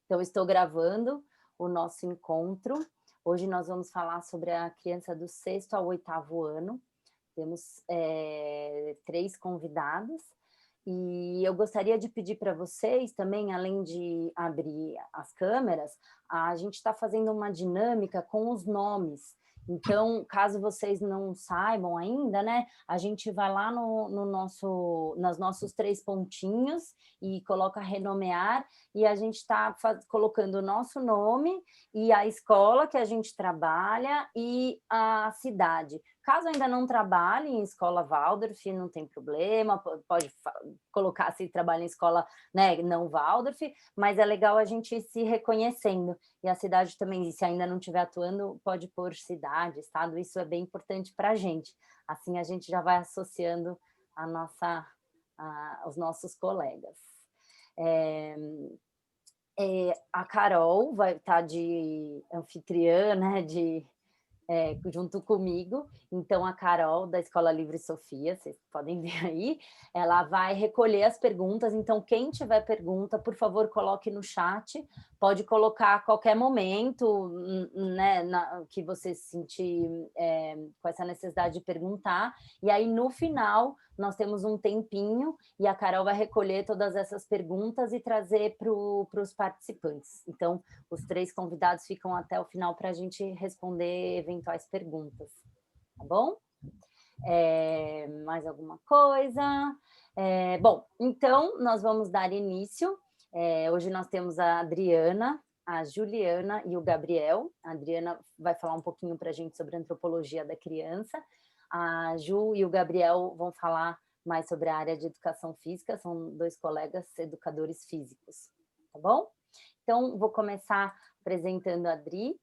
Então, estou gravando o nosso encontro. Hoje nós vamos falar sobre a criança do 6º ao 8º ano. Temos 3 convidados. E eu gostaria de pedir para vocês também, além de abrir as câmeras, a gente está fazendo uma dinâmica com os nomes. Então, caso vocês não saibam ainda, né, a gente vai lá nos nossos 3 pontinhos e coloca renomear, e a gente está colocando o nosso nome e a escola que a gente trabalha e a cidade. Caso ainda não trabalhe em escola Waldorf, não tem problema, pode colocar se trabalha em escola, né, não Waldorf, mas é legal a gente ir se reconhecendo. E a cidade também, se ainda não estiver atuando, pode pôr cidade, estado, isso é bem importante para a gente. Assim a gente já vai associando os nossos colegas. A Carol vai estar de anfitriã, né, junto comigo. Então, a Carol, da Escola Livre Sofia, vocês podem ver aí, ela vai recolher as perguntas. Então, quem tiver pergunta, por favor, coloque no chat. Pode colocar a qualquer momento, né, que você se sentir com essa necessidade de perguntar. E aí, no final, nós temos um tempinho e a Carol vai recolher todas essas perguntas e trazer para os participantes. Então, os 3 convidados ficam até o final para a gente responder eventuais perguntas, tá bom? Mais alguma coisa? Bom, então, nós vamos dar início. Hoje nós temos a Adriana, a Juliana e o Gabriel. A Adriana vai falar um pouquinho para a gente sobre a antropologia da criança. A Ju e o Gabriel vão falar mais sobre a área de educação física, são 2 colegas educadores físicos, tá bom? Então, vou começar apresentando a Adri.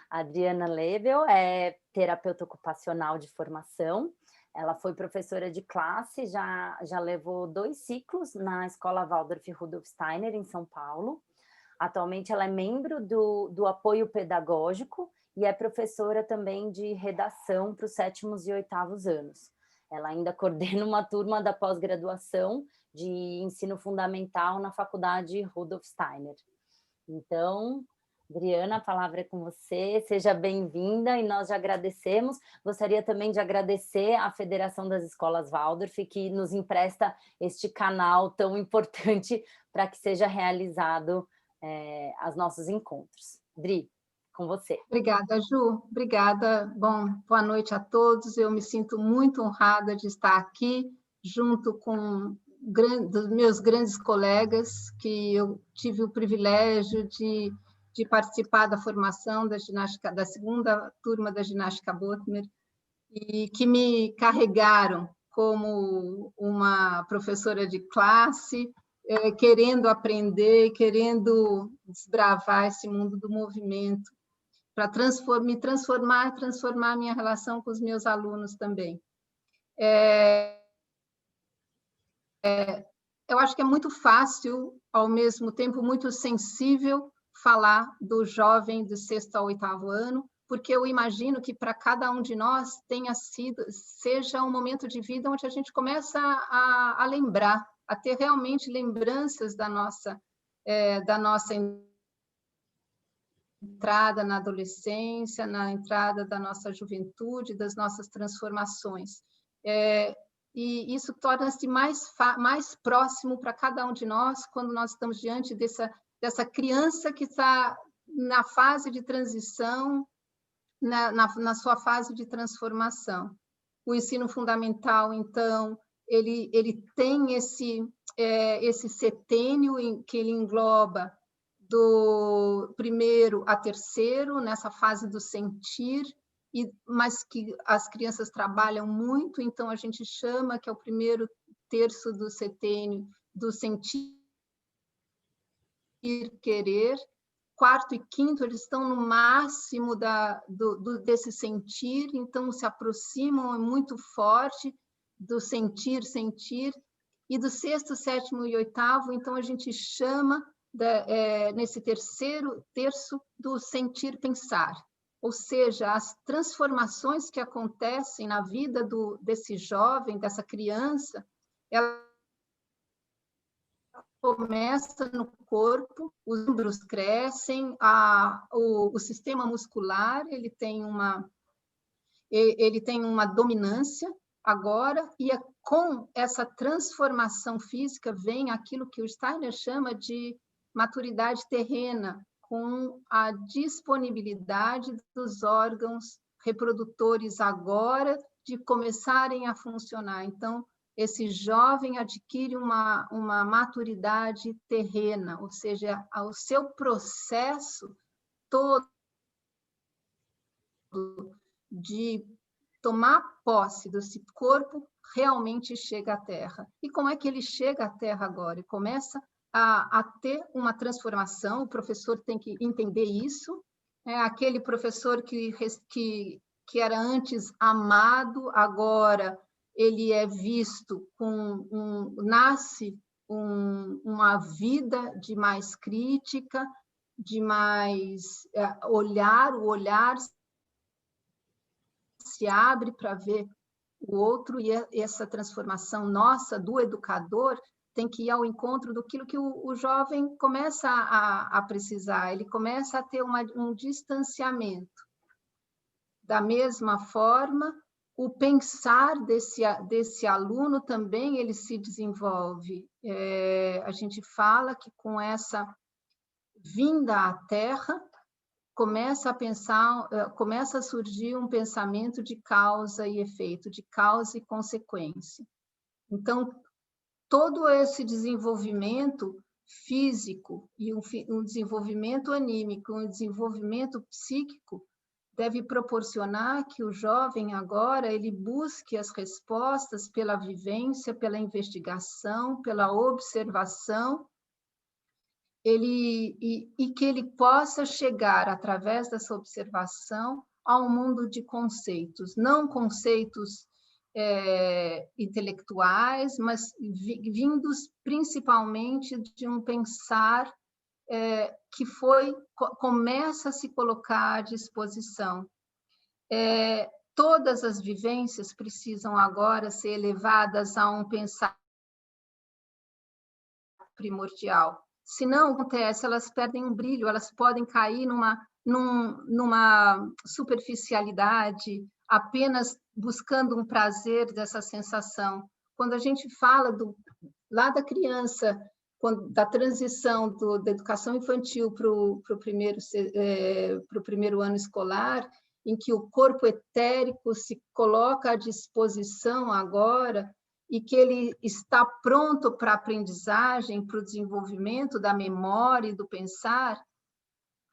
A Adriana Lebel é terapeuta ocupacional de formação. Ela foi professora de classe, já levou 2 ciclos na Escola Waldorf Rudolf Steiner, em São Paulo. Atualmente, ela é membro do apoio pedagógico e é professora também de redação para os 7º e 8º anos. Ela ainda coordena uma turma da pós-graduação de ensino fundamental na Faculdade Rudolf Steiner. Então, Adriana, a palavra é com você, seja bem-vinda e nós já agradecemos. Gostaria também de agradecer à Federação das Escolas Waldorf, que nos empresta este canal tão importante para que seja realizado os nossos encontros. Dri, com você. Obrigada, Ju. Obrigada. Bom, boa noite a todos. Eu me sinto muito honrada de estar aqui junto com dos meus grandes colegas, que eu tive o privilégio de participar da formação da ginástica, da 2ª turma da ginástica Bottmer, e que me carregaram como uma professora de classe, querendo aprender, querendo desbravar esse mundo do movimento, para transformar a minha relação com os meus alunos também. Eu acho que é muito fácil, ao mesmo tempo muito sensível, falar do jovem do 6º ao 8º ano, porque eu imagino que para cada um de nós seja um momento de vida onde a gente começa a lembrar, a ter realmente lembranças da nossa entrada na adolescência, na entrada da nossa juventude, das nossas transformações. E isso torna-se mais próximo para cada um de nós quando nós estamos diante dessa criança que está na fase de transição, na sua fase de transformação. O ensino fundamental, então, ele tem esse setênio em que ele engloba do 1º a 3º, nessa fase do sentir, mas que as crianças trabalham muito, então a gente chama que é o 1º terço do setênio do sentir, querer. 4º e 5º, eles estão no máximo desse sentir, então se aproximam muito forte do sentir, e do 6º, 7º e 8º, então a gente chama nesse 3º terço do sentir pensar, ou seja, as transformações que acontecem na vida desse jovem, dessa criança, ela começa no corpo, os ombros crescem, o sistema muscular ele tem uma dominância agora, e com essa transformação física vem aquilo que o Steiner chama de maturidade terrena, com a disponibilidade dos órgãos reprodutores agora de começarem a funcionar. Então, esse jovem adquire uma maturidade terrena, ou seja, o seu processo todo de tomar posse desse corpo realmente chega à Terra. E como é que ele chega à Terra agora? Ele começa a ter uma transformação, o professor tem que entender isso. Aquele professor que era antes amado, agora ele é visto nasce uma vida de mais crítica, de mais olhar, o olhar se abre para ver o outro, e essa transformação nossa, do educador, tem que ir ao encontro daquilo que o jovem começa a precisar, ele começa a ter um distanciamento. Da mesma forma, o pensar desse aluno também ele se desenvolve. A gente fala que com essa vinda à Terra, começa a surgir um pensamento de causa e efeito, de causa e consequência. Então, todo esse desenvolvimento físico e um desenvolvimento anímico, um desenvolvimento psíquico, deve proporcionar que o jovem agora ele busque as respostas pela vivência, pela investigação, pela observação, e que ele possa chegar, através dessa observação, a um mundo de conceitos, não conceitos intelectuais, mas vindos principalmente de um pensar que começa a se colocar à disposição. Todas as vivências precisam agora ser elevadas a um pensar primordial. Se não acontece, elas perdem um brilho, elas podem cair numa superficialidade, apenas buscando um prazer dessa sensação. Quando a gente fala lá da criança, da transição da educação infantil para o primeiro ano escolar, em que o corpo etérico se coloca à disposição agora, e que ele está pronto para a aprendizagem, para o desenvolvimento da memória e do pensar,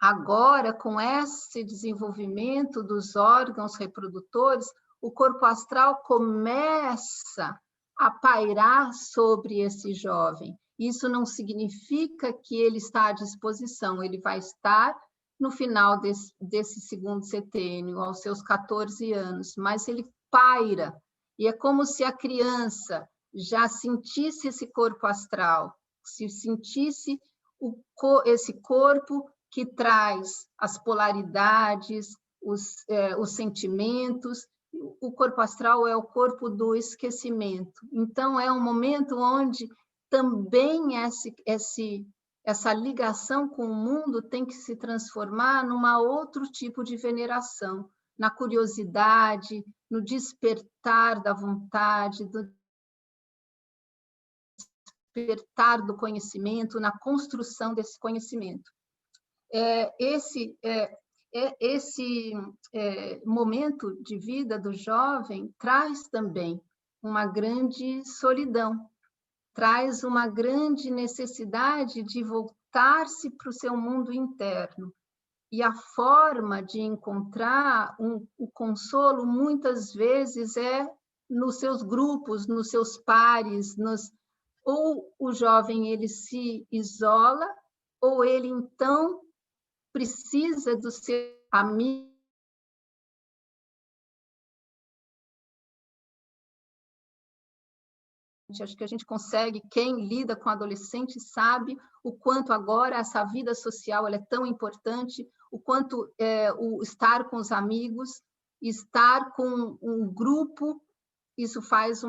agora, com esse desenvolvimento dos órgãos reprodutores, o corpo astral começa a pairar sobre esse jovem. Isso não significa que ele está à disposição, ele vai estar no final desse segundo setênio, aos seus 14 anos, mas ele paira. E é como se a criança já sentisse esse corpo astral, se sentisse esse corpo que traz as polaridades, os sentimentos. O corpo astral é o corpo do esquecimento. Então, é um momento onde também essa ligação com o mundo tem que se transformar numa outro tipo de veneração, na curiosidade, no despertar da vontade, do despertar do conhecimento, na construção desse conhecimento. Esse momento de vida do jovem traz também uma grande solidão, traz uma grande necessidade de voltar-se para o seu mundo interno. E a forma de encontrar o consolo, muitas vezes, é nos seus grupos, nos seus pares, ou o jovem ele se isola, ou ele, então, precisa do seu amigo. Acho que a gente consegue, quem lida com adolescente sabe o quanto agora essa vida social ela é tão importante, o quanto o estar com os amigos, estar com um grupo isso faz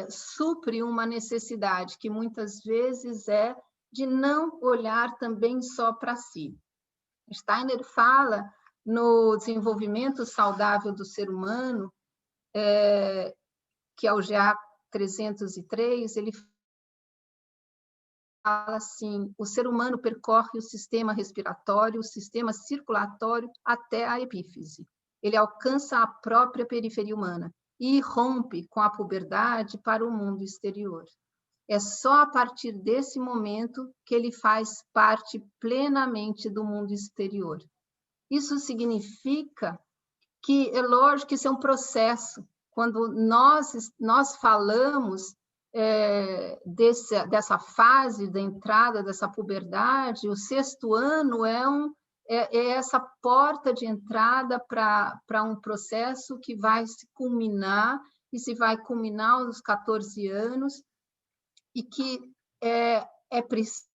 supre uma necessidade que muitas vezes é de não olhar também só para si. Steiner fala no desenvolvimento saudável do ser humano, que é o GA 303, ele fala assim: o ser humano percorre o sistema respiratório, o sistema circulatório até a epífise. Ele alcança a própria periferia humana e rompe com a puberdade para o mundo exterior. É só a partir desse momento que ele faz parte plenamente do mundo exterior. Isso significa que, é lógico que isso é um processo. Quando nós falamos dessa fase da entrada, dessa puberdade, o 6º ano é essa porta de entrada para um processo que vai se culminar, e se vai culminar aos 14 anos, e que é preciso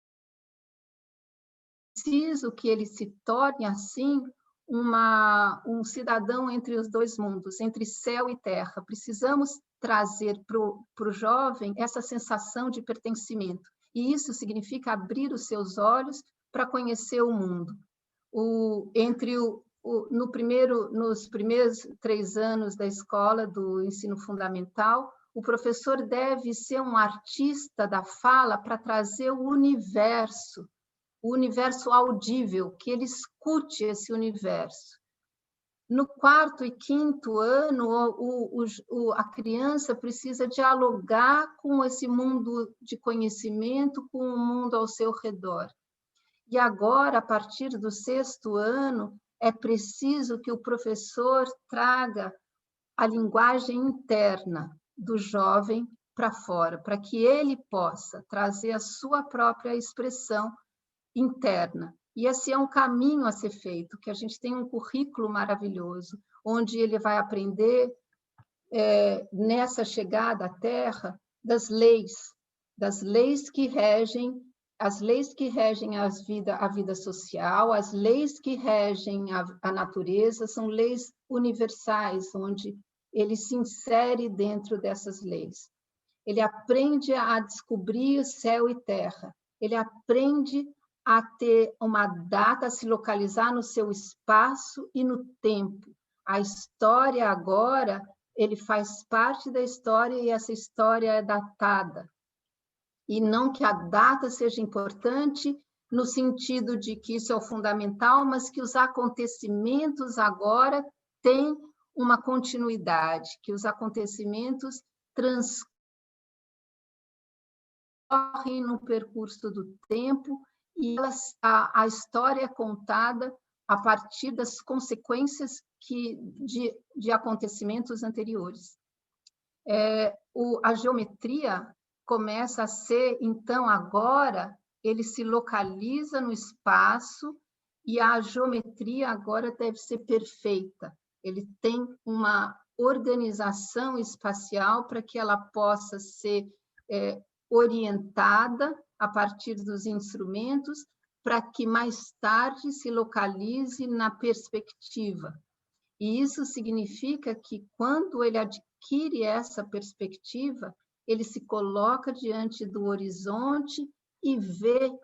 que ele se torne, assim, um cidadão entre os dois mundos, entre céu e terra. Precisamos trazer para o jovem essa sensação de pertencimento, e isso significa abrir os seus olhos para conhecer o mundo. Nos primeiros 3 anos da escola, do ensino fundamental, o professor deve ser um artista da fala para trazer o universo audível, que ele escute esse universo. No 4º e 5º ano, a criança precisa dialogar com esse mundo de conhecimento, com o mundo ao seu redor. E agora, a partir do 6º ano, é preciso que o professor traga a linguagem interna do jovem para fora, para que ele possa trazer a sua própria expressão interna. E esse é um caminho a ser feito, que a gente tem um currículo maravilhoso, onde ele vai aprender, nessa chegada à Terra, das leis que regem a vida social, as leis que regem a natureza, são leis universais, onde ele se insere dentro dessas leis. Ele aprende a descobrir céu e terra, ele aprende a ter uma data, a se localizar no seu espaço e no tempo. A história agora, ele faz parte da história, e essa história é datada. E não que a data seja importante no sentido de que isso é o fundamental, mas que os acontecimentos agora têm uma continuidade, que os acontecimentos transcorrem no percurso do tempo, e a história é contada a partir das consequências de acontecimentos anteriores. A geometria começa a ser, então, agora, ele se localiza no espaço, e a geometria agora deve ser perfeita. Ele tem uma organização espacial para que ela possa ser orientada a partir dos instrumentos, para que mais tarde se localize na perspectiva. E isso significa que, quando ele adquire essa perspectiva, ele se coloca diante do horizonte e vê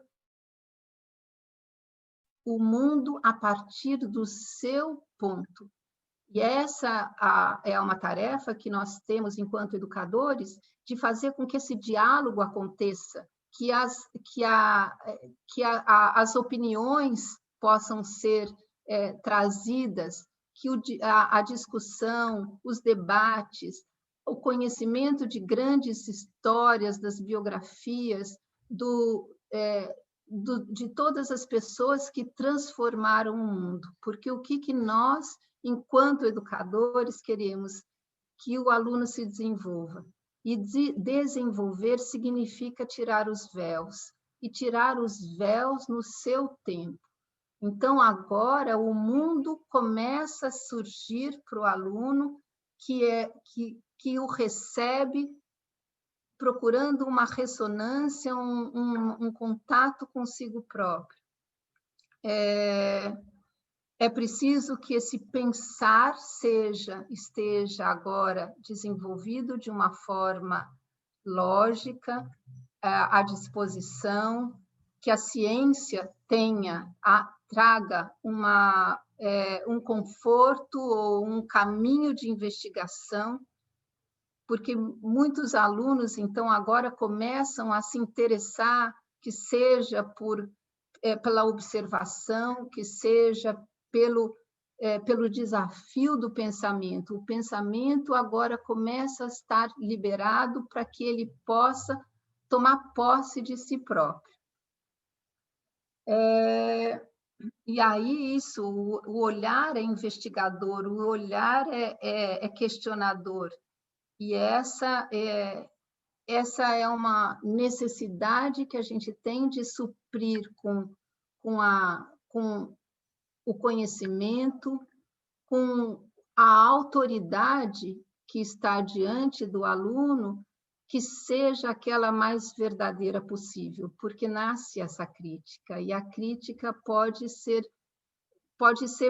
o mundo a partir do seu ponto. E essa é uma tarefa que nós temos, enquanto educadores, de fazer com que esse diálogo aconteça, que as opiniões possam ser trazidas, que a discussão, os debates, o conhecimento de grandes histórias, das biografias, de todas as pessoas que transformaram o mundo. Porque o que nós, enquanto educadores, queremos? Que o aluno se desenvolva. E desenvolver significa tirar os véus, e tirar os véus no seu tempo. Então, agora, o mundo começa a surgir para o aluno, que o recebe procurando uma ressonância, um contato consigo próprio. é preciso que esse pensar esteja agora desenvolvido de uma forma lógica, à disposição, que a ciência traga um conforto ou um caminho de investigação, porque muitos alunos, então, agora começam a se interessar, que seja pela observação, que seja pelo desafio do pensamento. O pensamento agora começa a estar liberado para que ele possa tomar posse de si próprio. E aí o olhar é investigador, o olhar é questionador. E essa é uma necessidade que a gente tem de suprir com o conhecimento, com a autoridade que está diante do aluno, que seja aquela mais verdadeira possível, porque nasce essa crítica, e a crítica pode ser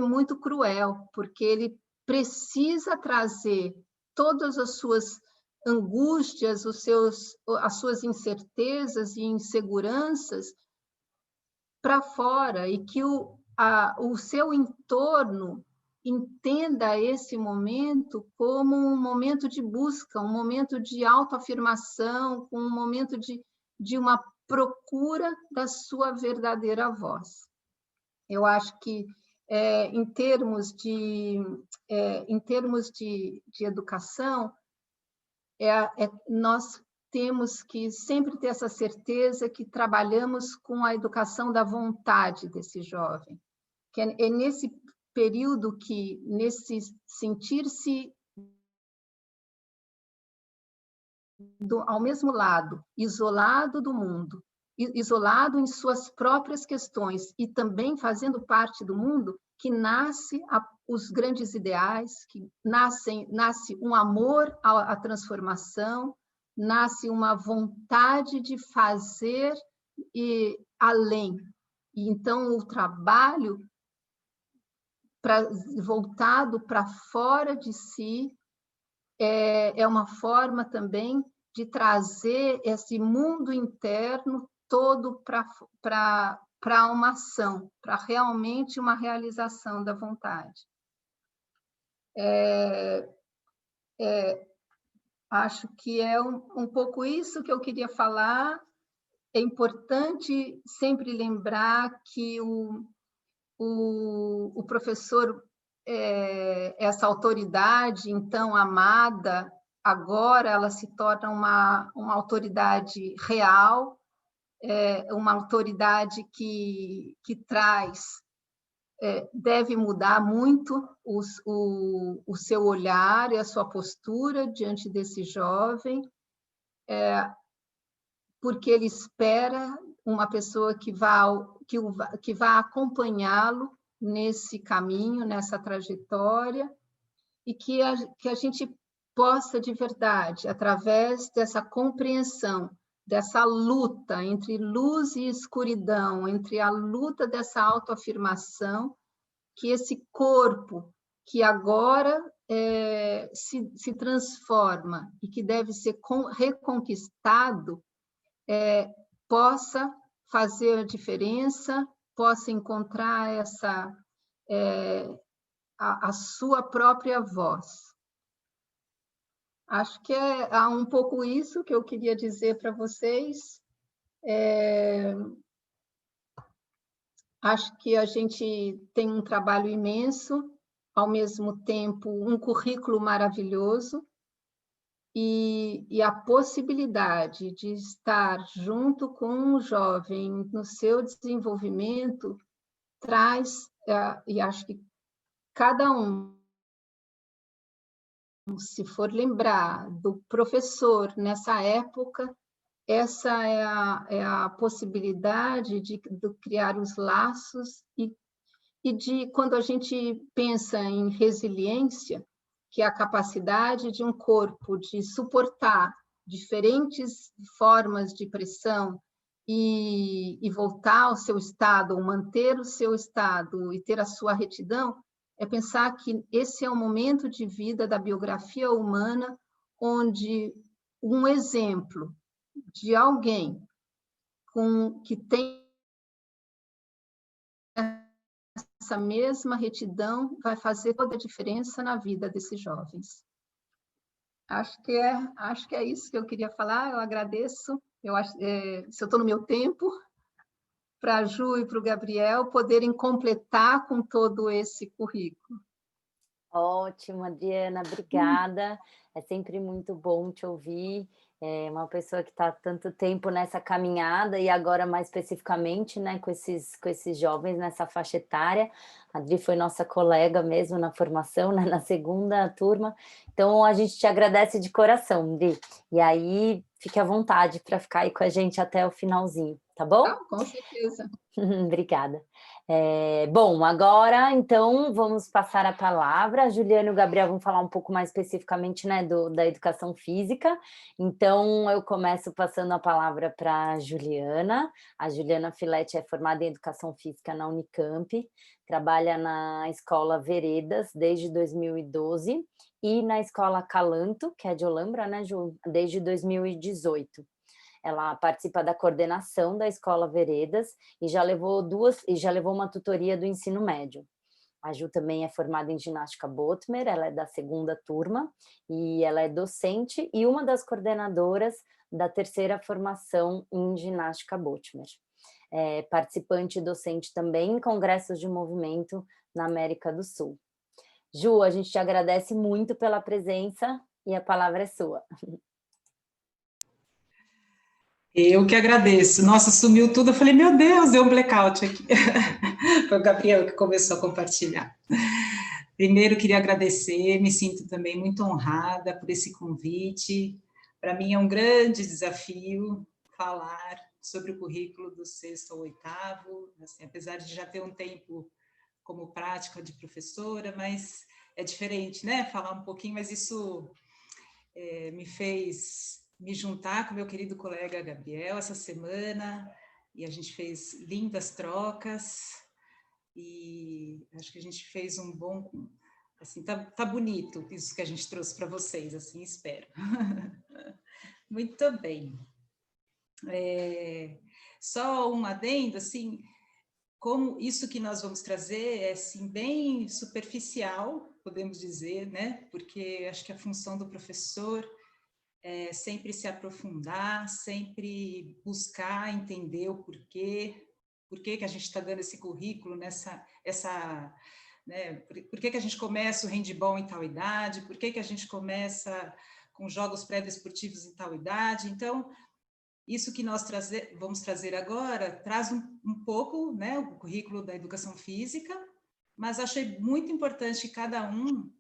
muito cruel, porque ele precisa trazer todas as suas angústias, as suas incertezas e inseguranças para fora, e que o seu entorno entenda esse momento como um momento de busca, um momento de autoafirmação, um momento de uma procura da sua verdadeira voz. Eu acho que, em termos de educação, nós temos que sempre ter essa certeza que trabalhamos com a educação da vontade desse jovem, que é nesse período que, nesse sentir-se ao mesmo lado, isolado do mundo, isolado em suas próprias questões e também fazendo parte do mundo, que nasce os grandes ideais, que nasce um amor à transformação, nasce uma vontade de fazer além. E então o trabalho voltado para fora de si é uma forma também de trazer esse mundo interno todo para uma ação, para realmente uma realização da vontade. Acho que é um pouco isso que eu queria falar. É importante sempre lembrar que o professor, essa autoridade, então, amada, agora ela se torna uma autoridade real, uma autoridade que traz, deve mudar muito o seu olhar e a sua postura diante desse jovem, porque ele espera uma pessoa que vá acompanhá-lo nesse caminho, nessa trajetória, e que a gente possa, de verdade, através dessa compreensão, dessa luta entre luz e escuridão, entre a luta dessa autoafirmação, que esse corpo que agora se transforma e que deve ser reconquistado, possa fazer a diferença, possa encontrar a sua própria voz. Acho que é um pouco isso que eu queria dizer para vocês. Acho que a gente tem um trabalho imenso, ao mesmo tempo um currículo maravilhoso, e a possibilidade de estar junto com um jovem no seu desenvolvimento traz, e acho que cada um, se for lembrar do professor nessa época, essa é a possibilidade de criar os laços e de, quando a gente pensa em resiliência, que é a capacidade de um corpo de suportar diferentes formas de pressão e voltar ao seu estado, ou manter o seu estado e ter a sua retidão, é pensar que esse é um momento de vida da biografia humana onde um exemplo de alguém que tem essa mesma retidão vai fazer toda a diferença na vida desses jovens. Acho que é isso que eu queria falar. Eu agradeço. Se eu estou no meu tempo, para a Ju e para o Gabriel poderem completar com todo esse currículo. Ótimo, Adriana, obrigada. É sempre muito bom te ouvir. É uma pessoa que está há tanto tempo nessa caminhada e agora mais especificamente, né, com esses jovens nessa faixa etária. A Adri foi nossa colega mesmo na formação, né, na segunda turma. Então, a gente te agradece de coração, Adri. E aí, fique à vontade para ficar aí com a gente até o finalzinho, tá bom? Ah, com certeza. Obrigada. Bom, agora, então, vamos passar a palavra. A Juliana e o Gabriel vão falar um pouco mais especificamente, né, da educação física. Então, eu começo passando a palavra para a Juliana. A Juliana Filetti é formada em educação física na Unicamp, trabalha na escola Veredas desde 2012 e na escola Calanto, que é de Olambra, né, Ju, desde 2018. Ela participa da coordenação da Escola Veredas e já levou uma tutoria do ensino médio. A Ju também é formada em ginástica Botmer, ela é da segunda turma e ela é docente e uma das coordenadoras da terceira formação em ginástica Botmer. É participante e docente também em congressos de movimento na América do Sul. Ju, a gente te agradece muito pela presença e a palavra é sua. Eu que agradeço. Nossa, sumiu tudo. Eu falei, meu Deus, deu um blackout aqui. Foi o Gabriel que começou a compartilhar. Primeiro, queria agradecer, me sinto também muito honrada por esse convite. Para mim é um grande desafio falar sobre o currículo do 6º ao 8º, assim, apesar de já ter um tempo como prática de professora, mas é diferente, né? Falar um pouquinho, mas isso me fez me juntar com meu querido colega Gabriel essa semana, e a gente fez lindas trocas, e acho que a gente fez um bom, assim, tá bonito isso que a gente trouxe para vocês, assim, espero. Muito bem. Só um adendo, assim, como isso que nós vamos trazer é, assim, bem superficial, podemos dizer, né? Porque acho que a função do professor é sempre se aprofundar, sempre buscar entender o porquê que a gente está dando esse currículo, né, por que a gente começa o handball em tal idade, por que a gente começa com jogos pré-desportivos em tal idade. Então, isso que nós vamos trazer agora traz um pouco, né, o currículo da educação física, mas achei muito importante que cada um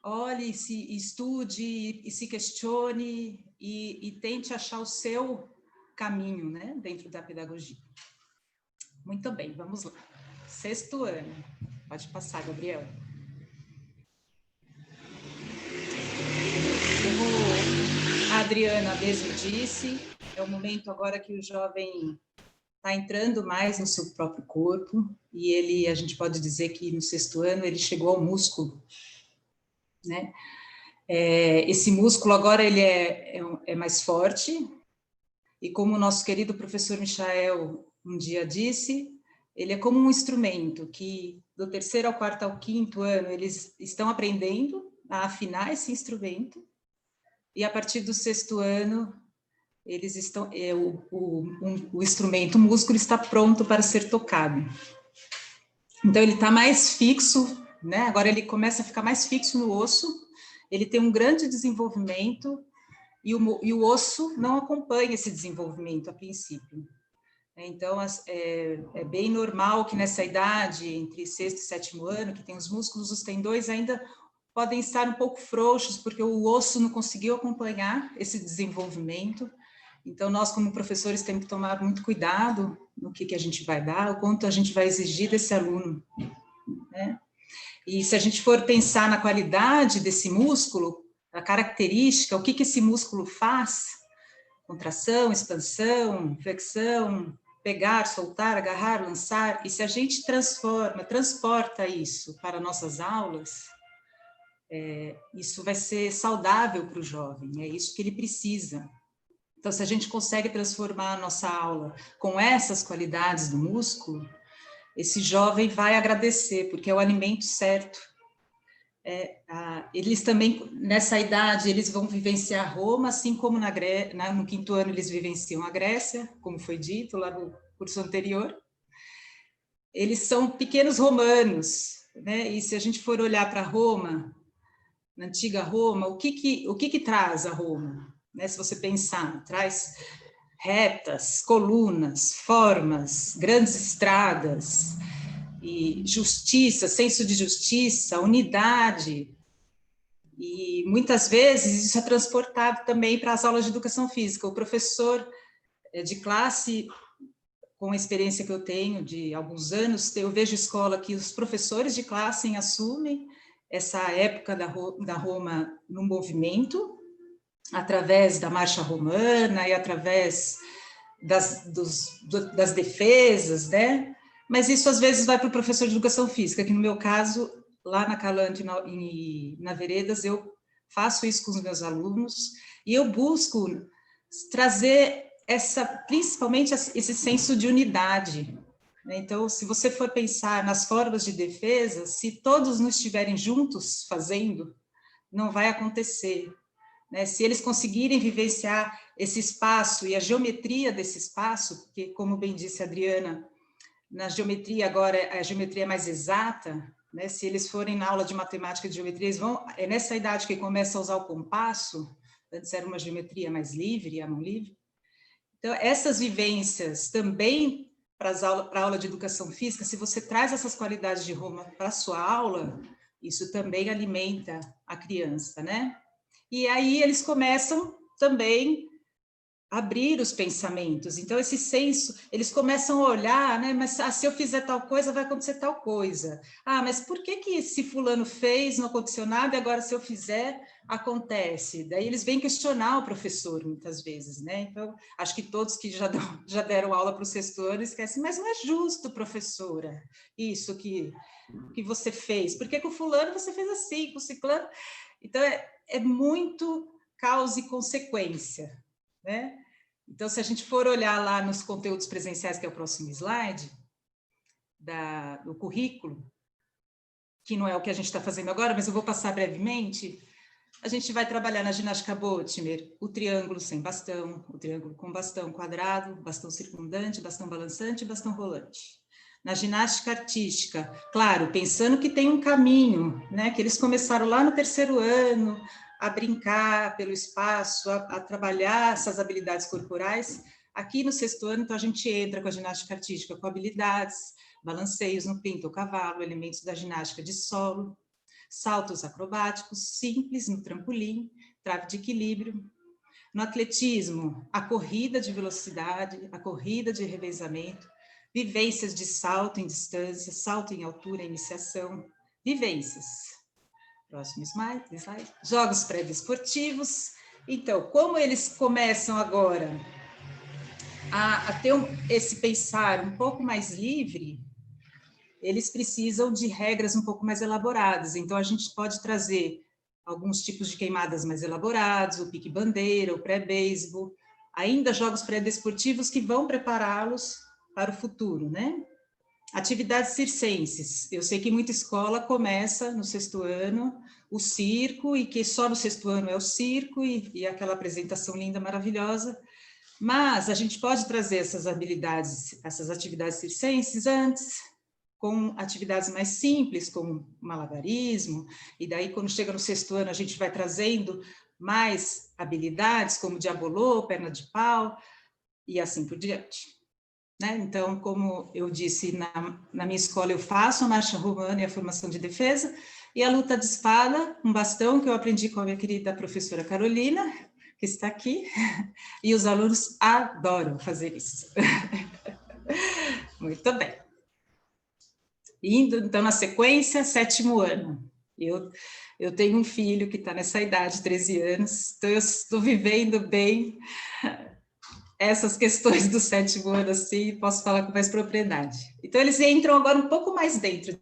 olhe, se estude e se questione e tente achar o seu caminho, né, dentro da pedagogia. Muito bem, vamos lá. 6º ano. Pode passar, Gabriel. Como a Adriana mesmo disse, é o momento agora que o jovem está entrando mais no seu próprio corpo, e a gente pode dizer que no 6º ano ele chegou ao músculo, né? Esse músculo agora ele é mais forte, e como o nosso querido professor Michael um dia disse, ele é como um instrumento que do 3º ao 4º ao 5º ano eles estão aprendendo a afinar esse instrumento, e a partir do 6º ano eles estão, o instrumento, o músculo está pronto para ser tocado. Então ele está mais fixo, né? Agora ele começa a ficar mais fixo no osso, ele tem um grande desenvolvimento, e o osso não acompanha esse desenvolvimento a princípio. Então, é bem normal que nessa idade, entre 6º e 7º ano, que tem os músculos, os tendões ainda podem estar um pouco frouxos, porque o osso não conseguiu acompanhar esse desenvolvimento. Então, nós, como professores, temos que tomar muito cuidado no que a gente vai dar, o quanto a gente vai exigir desse aluno, né? E se a gente for pensar na qualidade desse músculo, a característica, o que esse músculo faz, contração, expansão, flexão, pegar, soltar, agarrar, lançar, e se a gente transporta isso para nossas aulas, isso vai ser saudável para o jovem, é isso que ele precisa. Então, se a gente consegue transformar a nossa aula com essas qualidades do músculo, esse jovem vai agradecer, porque é o alimento certo. Eles também, nessa idade, eles vão vivenciar Roma, assim como no 5º ano eles vivenciam a Grécia, como foi dito lá no curso anterior. Eles são pequenos romanos, né? E se a gente for olhar para Roma, na antiga Roma, o que traz a Roma? Né? Se você pensar, traz retas, colunas, formas, grandes estradas, e justiça, senso de justiça, unidade. E muitas vezes isso é transportado também para as aulas de educação física. O professor de classe, com a experiência que eu tenho de alguns anos, eu vejo escola que os professores de classe assumem essa época da Roma no movimento, através da marcha romana e através das defesas, né? Mas isso às vezes vai para o professor de educação física, que no meu caso, lá na Calante, na Veredas, eu faço isso com os meus alunos, e eu busco trazer principalmente esse senso de unidade. Então, se você for pensar nas formas de defesa, se todos não estiverem juntos fazendo, não vai acontecer. Se eles conseguirem vivenciar esse espaço e a geometria desse espaço, porque, como bem disse a Adriana, na geometria agora a geometria é mais exata, né? Se eles forem na aula de matemática e de geometria, eles é nessa idade que começa a usar o compasso, antes era uma geometria mais livre, a mão livre. Então, essas vivências também para a aula de educação física, se você traz essas qualidades de Roma para a sua aula, isso também alimenta a criança, né? E aí eles começam também abrir os pensamentos. Então, esse senso, eles começam a olhar, né? Mas se eu fizer tal coisa, vai acontecer tal coisa. Mas por que se fulano fez, não aconteceu nada, e agora se eu fizer, acontece? Daí eles vêm questionar o professor, muitas vezes, né? Então, acho que todos que já deram aula para o 6º ano esquecem, mas não é justo, professora, isso que você fez. Por que com o fulano você fez assim, com o ciclano? Então, é muito causa e consequência, né? Então, se a gente for olhar lá nos conteúdos presenciais, que é o próximo slide, do currículo, que não é o que a gente está fazendo agora, mas eu vou passar brevemente, a gente vai trabalhar na ginástica Botimer o triângulo sem bastão, o triângulo com bastão quadrado, bastão circundante, bastão balançante e bastão rolante. Na ginástica artística, claro, pensando que tem um caminho, né, que eles começaram lá no 3º ano, a brincar pelo espaço, a trabalhar essas habilidades corporais. Aqui no 6º ano, então, a gente entra com a ginástica artística, com habilidades, balanceios no pinto, o cavalo, elementos da ginástica de solo, saltos acrobáticos simples no trampolim, trave de equilíbrio. No atletismo, a corrida de velocidade, a corrida de revezamento, vivências de salto em distância, salto em altura, iniciação, vivências. Próximo slide. Jogos pré-desportivos. Então, como eles começam agora a ter esse pensar um pouco mais livre, eles precisam de regras um pouco mais elaboradas. Então, a gente pode trazer alguns tipos de queimadas mais elaborados, o pique-bandeira, o pré-beisebol, ainda jogos pré-desportivos que vão prepará-los para o futuro, né? Atividades circenses. Eu sei que muita escola começa no 6º ano o circo, e que só no 6º ano é o circo, e aquela apresentação linda, maravilhosa, mas a gente pode trazer essas habilidades, essas atividades circenses antes, com atividades mais simples, como malabarismo, e daí quando chega no 6º ano a gente vai trazendo mais habilidades, como diabolô, perna de pau, e assim por diante. Né? Então, como eu disse, na minha escola eu faço a marcha romana e a formação de defesa, e a luta de espada, um bastão que eu aprendi com a minha querida professora Carolina, que está aqui, e os alunos adoram fazer isso. Muito bem. Indo, então, na sequência, 7º ano. Eu tenho um filho que está nessa idade, 13 anos, então eu estou vivendo bem essas questões do 7º ano, assim, posso falar com mais propriedade. Então, eles entram agora um pouco mais dentro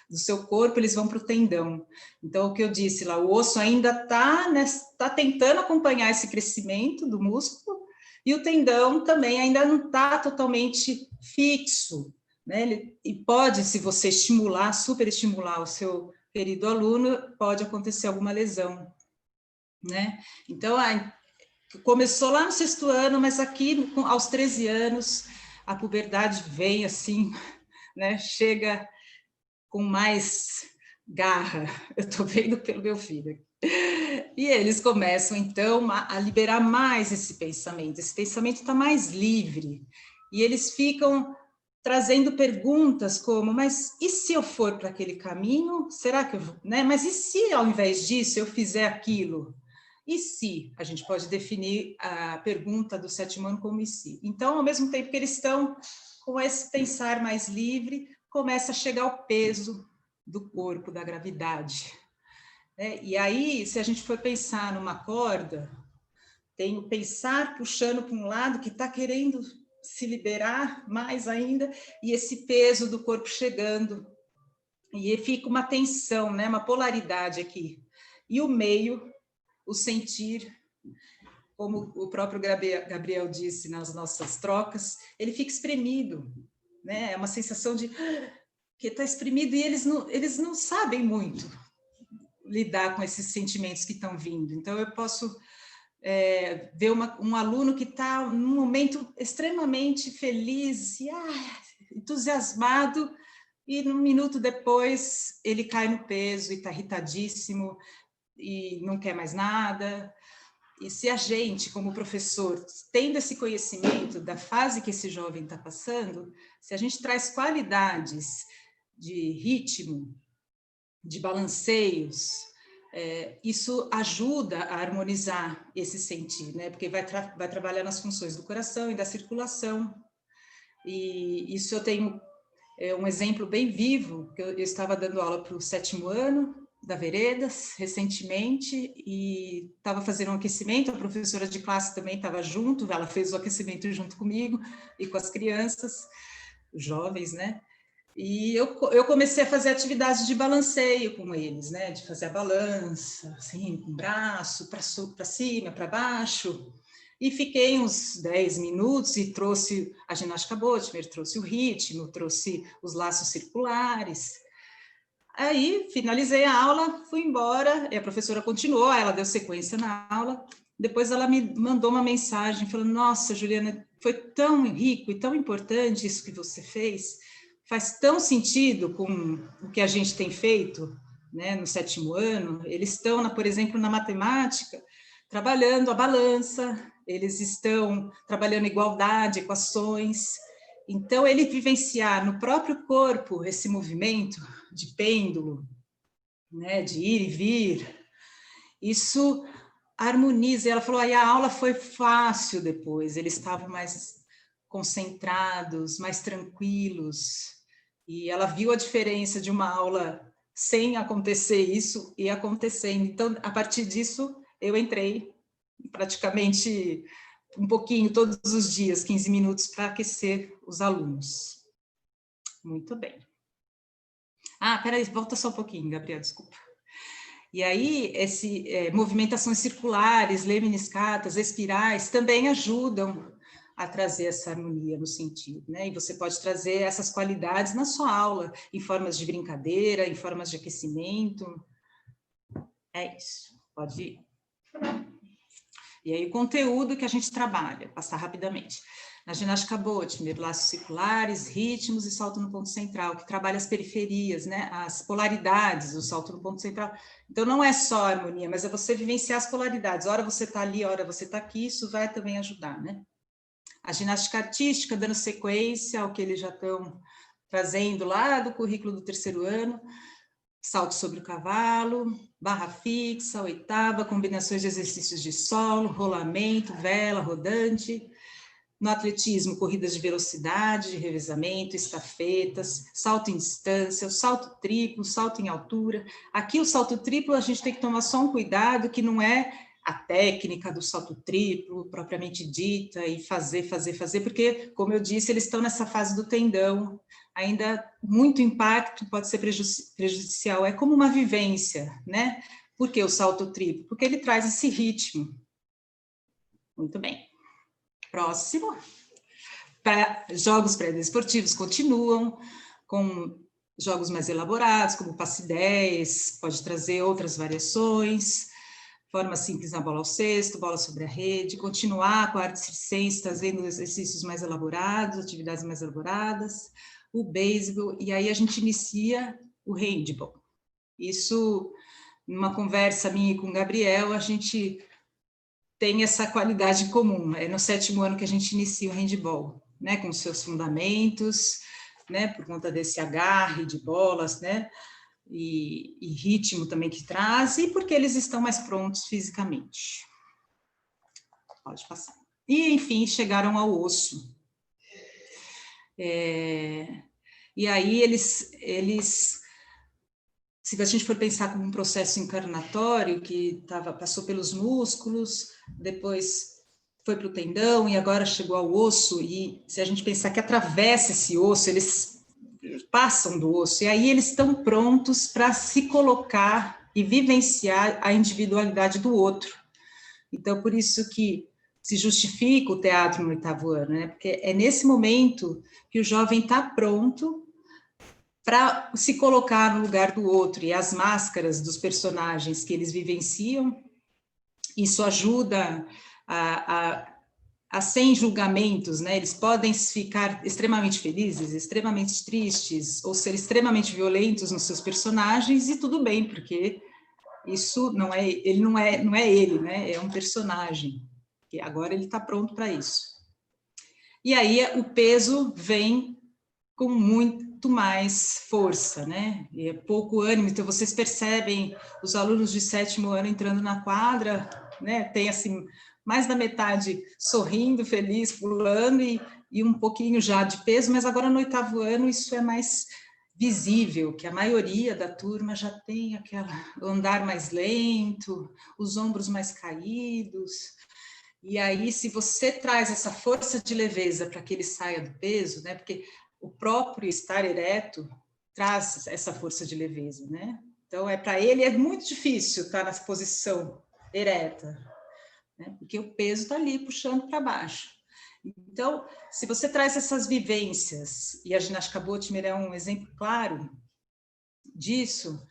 do seu corpo, eles vão para o tendão. Então, o que eu disse lá, o osso ainda está tentando acompanhar esse crescimento do músculo, e o tendão também ainda não está totalmente fixo, né? E pode, se você estimular, superestimular o seu querido aluno, pode acontecer alguma lesão, né? Então, começou lá no 6º ano, mas aqui, aos 13 anos, a puberdade vem assim, né? Chega com mais garra. Eu estou vendo pelo meu filho. E eles começam, então, a liberar mais esse pensamento. Esse pensamento está mais livre. E eles ficam trazendo perguntas como, mas e se eu for para aquele caminho? Será que eu vou? Né? Mas e se, ao invés disso, eu fizer aquilo? E se? A gente pode definir a pergunta do 7º ano como e se. Então, ao mesmo tempo que eles estão com esse pensar mais livre, começa a chegar o peso do corpo, da gravidade. E aí, se a gente for pensar numa corda, tem o pensar puxando para um lado que está querendo se liberar mais ainda, e esse peso do corpo chegando. E fica uma tensão, né? Uma polaridade aqui. E o meio, o sentir, como o próprio Gabriel disse nas nossas trocas, ele fica espremido, né? É uma sensação de que está espremido e eles não sabem muito lidar com esses sentimentos que estão vindo. Então, eu posso ver um aluno que está num momento extremamente feliz e entusiasmado, e 1 minuto depois ele cai no peso e está irritadíssimo e não quer mais nada. E se a gente, como professor, tendo esse conhecimento da fase que esse jovem está passando, se a gente traz qualidades de ritmo, de balanceios, isso ajuda a harmonizar esse sentir, né? Porque vai trabalhar nas funções do coração e da circulação. E isso eu tenho um exemplo bem vivo, que eu estava dando aula para o 7º ano, da Veredas, recentemente, e estava fazendo um aquecimento, a professora de classe também estava junto, ela fez o aquecimento junto comigo e com as crianças, os jovens, né? E eu comecei a fazer atividades de balanceio com eles, né? De fazer a balança, assim, com o braço para cima, para baixo. E fiquei uns 10 minutos e trouxe a ginástica Bottimer, trouxe o ritmo, trouxe os laços circulares. Aí, finalizei a aula, fui embora, e a professora continuou, ela deu sequência na aula. Depois ela me mandou uma mensagem falando, nossa, Juliana, foi tão rico e tão importante isso que você fez, faz tão sentido com o que a gente tem feito, né, no 7º ano. Eles estão, por exemplo, na matemática, trabalhando a balança, eles estão trabalhando igualdade, equações. Então, ele vivenciar no próprio corpo esse movimento de pêndulo, né, de ir e vir, isso harmoniza. Ela falou, aí a aula foi fácil depois, eles estavam mais concentrados, mais tranquilos, e ela viu a diferença de uma aula sem acontecer isso e acontecendo. Então, a partir disso, eu entrei praticamente um pouquinho todos os dias, 15 minutos, para aquecer os alunos. Muito bem. Peraí, volta só um pouquinho, Gabriel, desculpa. E aí, movimentações circulares, lemniscatas, espirais, também ajudam a trazer essa harmonia no sentido, né? E você pode trazer essas qualidades na sua aula, em formas de brincadeira, em formas de aquecimento. É isso, pode ir. E aí, o conteúdo que a gente trabalha, passar rapidamente. Na ginástica Bottimer, laços circulares, ritmos e salto no ponto central, que trabalha as periferias, né? As polaridades, o salto no ponto central. Então, não é só a harmonia, mas é você vivenciar as polaridades. Ora você está ali, ora você está aqui, isso vai também ajudar, né? A ginástica artística, dando sequência ao que eles já estão trazendo lá do currículo do 3º ano, salto sobre o cavalo, barra fixa, oitava, combinações de exercícios de solo, rolamento, vela, rodante. No atletismo, corridas de velocidade, de revezamento, estafetas, salto em distância, o salto triplo, salto em altura. Aqui o salto triplo a gente tem que tomar só um cuidado, que não é a técnica do salto triplo, propriamente dita, e fazer, porque, como eu disse, eles estão nessa fase do tendão, ainda muito impacto pode ser prejudicial, é como uma vivência, né? Por que o salto triplo? Porque ele traz esse ritmo. Muito bem. Próximo. Jogos pré-desportivos continuam, com jogos mais elaborados, como passe 10, pode trazer outras variações, forma simples na bola ao cesto, bola sobre a rede, continuar com a arte circense, trazendo exercícios mais elaborados, atividades mais elaboradas, o beisebol, e aí a gente inicia o handball. Isso, numa conversa minha com o Gabriel, a gente tem essa qualidade comum, é no 7º ano que a gente inicia o handball, né, com seus fundamentos, né, por conta desse agarre de bolas, né, e ritmo também que traz, e porque eles estão mais prontos fisicamente. Pode passar. E, enfim, chegaram ao osso. E aí eles, se a gente for pensar como um processo encarnatório que passou pelos músculos, depois foi para o tendão e agora chegou ao osso, e se a gente pensar que atravessa esse osso, eles passam do osso, e aí eles estão prontos para se colocar e vivenciar a individualidade do outro. Então, por isso que se justifica o teatro no 8º ano, né? Porque é nesse momento que o jovem está pronto para se colocar no lugar do outro, e as máscaras dos personagens que eles vivenciam, isso ajuda a sem julgamentos, né? Eles podem ficar extremamente felizes, extremamente tristes, ou ser extremamente violentos nos seus personagens, e tudo bem, porque isso não é ele, né? É um personagem, que agora ele está pronto para isso. E aí o peso vem com muito mais força, né? E é pouco ânimo, então vocês percebem os alunos de 7º ano entrando na quadra, né? Tem assim, mais da metade sorrindo, feliz, pulando, e um pouquinho já de peso, mas agora no 8º ano isso é mais visível, que a maioria da turma já tem aquele andar mais lento, os ombros mais caídos. E aí, se você traz essa força de leveza para que ele saia do peso, né? Porque o próprio estar ereto traz essa força de leveza, né? Então, para ele é muito difícil estar nessa posição ereta, né? Porque o peso está ali puxando para baixo. Então, se você traz essas vivências, e a ginástica Botimer é um exemplo claro disso,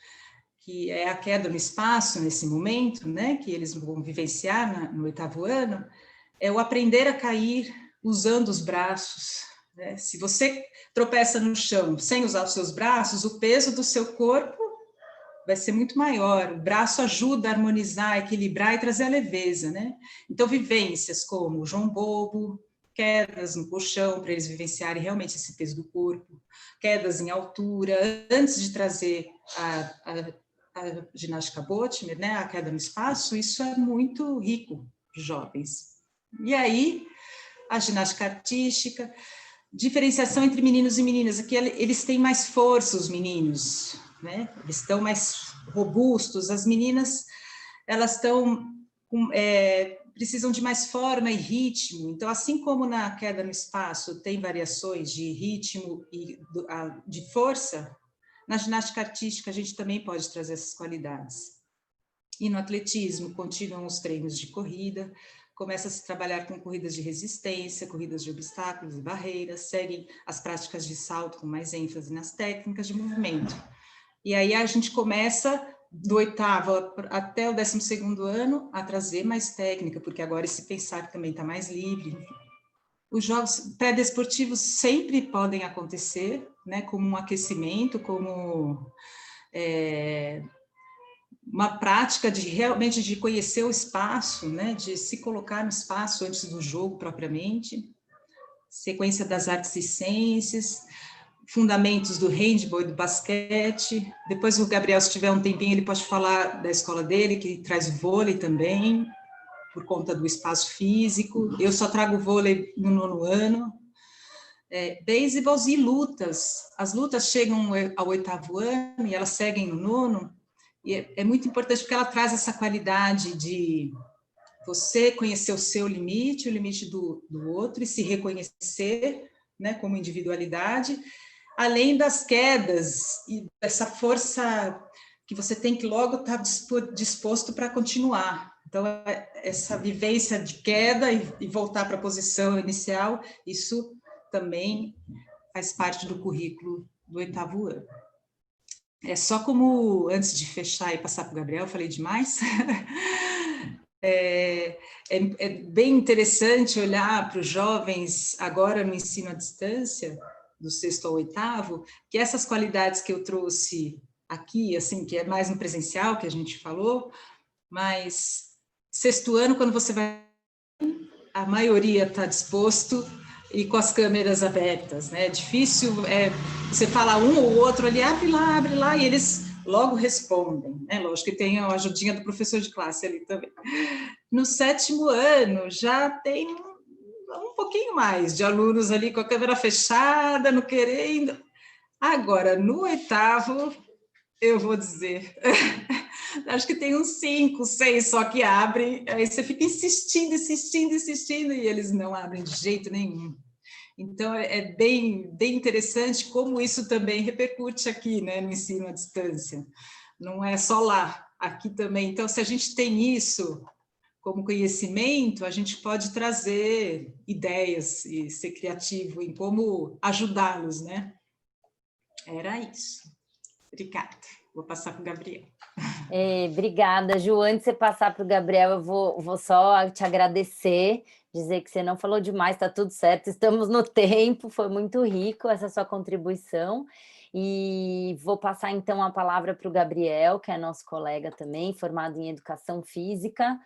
que é a queda no espaço nesse momento, né, que eles vão vivenciar no 8º ano, é o aprender a cair usando os braços, né? Se você tropeça no chão sem usar os seus braços, o peso do seu corpo vai ser muito maior. O braço ajuda a harmonizar, equilibrar e trazer a leveza, né? Então, vivências como o João Bobo, quedas no colchão, para eles vivenciarem realmente esse peso do corpo, quedas em altura, antes de trazer a ginástica Botimer, né, a queda no espaço, isso é muito rico para os jovens. E aí, a ginástica artística, diferenciação entre meninos e meninas, aqui eles têm mais força, os meninos, né? Eles estão mais robustos, as meninas, elas estão precisam de mais forma e ritmo. Então, assim como na queda no espaço tem variações de ritmo e de força, na ginástica artística a gente também pode trazer essas qualidades. E no atletismo continuam os treinos de corrida, começa a se trabalhar com corridas de resistência, corridas de obstáculos e barreiras, seguem as práticas de salto com mais ênfase nas técnicas de movimento. E aí a gente começa do 8º até o 12º ano a trazer mais técnica, porque agora esse pensar também está mais livre. Os jogos pré-desportivos sempre podem acontecer, né, como um aquecimento, como uma prática de realmente de conhecer o espaço, né, de se colocar no espaço antes do jogo propriamente, sequência das artes circenses, fundamentos do handball e do basquete. Depois o Gabriel, se tiver um tempinho, ele pode falar da escola dele, que traz vôlei também, por conta do espaço físico. Eu só trago vôlei no 9º ano. Beisebols e lutas. As lutas chegam ao 8º ano e elas seguem no 9º, e é muito importante porque ela traz essa qualidade de você conhecer o seu limite, o limite do outro, e se reconhecer, né, como individualidade, além das quedas e dessa força que você tem que logo estar disposto para continuar. Então, essa vivência de queda e voltar para a posição inicial, isso também faz parte do currículo do 8º ano. É só como, antes de fechar e passar para o Gabriel, eu falei demais, é bem interessante olhar para os jovens agora no ensino à distância, do 6º ao 8º, que essas qualidades que eu trouxe aqui, assim, que é mais no presencial, que a gente falou, mas 6º ano, quando você vai, a maioria está disposto e com as câmeras abertas, né? É difícil, você fala um ou outro ali, abre lá, e eles logo respondem, né? Lógico que tem a ajudinha do professor de classe ali também. No 7º ano, já tem um pouquinho mais de alunos ali com a câmera fechada, não querendo. Agora, no 8º, eu vou dizer, acho que tem uns 5, 6 só que abrem, aí você fica insistindo, e eles não abrem de jeito nenhum. Então, é bem interessante como isso também repercute aqui, né, no ensino à distância. Não é só lá, aqui também. Então, se a gente tem isso como conhecimento, a gente pode trazer ideias e ser criativo em como ajudá-los, né? Era isso. Obrigada. Vou passar para o Gabriel. Obrigada, Ju. Antes de você passar para o Gabriel, eu vou só te agradecer, dizer que você não falou demais, está tudo certo, estamos no tempo, foi muito rico essa sua contribuição. E vou passar então a palavra para o Gabriel, que é nosso colega também, formado em Educação Física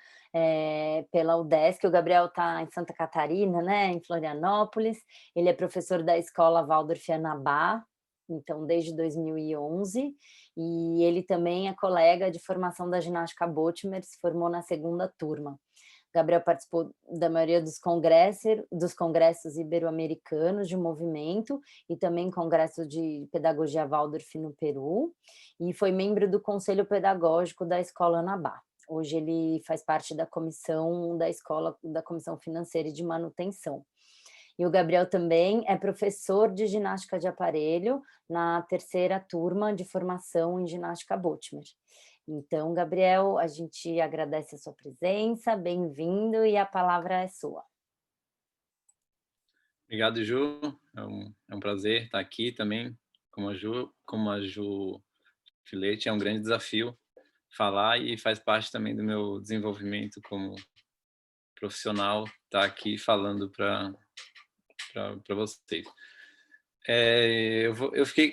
pela UDESC. O Gabriel está em Santa Catarina, né, em Florianópolis. Ele é professor da Escola Waldorf Anabá, então desde 2011, e ele também é colega de formação da ginástica Botimer, se formou na 2ª turma. Gabriel participou da maioria dos congressos ibero-americanos de movimento e também congresso de pedagogia Waldorf no Peru, e foi membro do conselho pedagógico da Escola Anabá. Hoje ele faz parte da comissão da escola, da comissão financeira e de manutenção. E o Gabriel também é professor de ginástica de aparelho na 3ª turma de formação em ginástica Botimer. Então, Gabriel, a gente agradece a sua presença, bem-vindo, e a palavra é sua. Obrigado, Ju. É um prazer estar aqui também, como a Ju Filete. É um grande desafio falar e faz parte também do meu desenvolvimento como profissional estar aqui falando para vocês.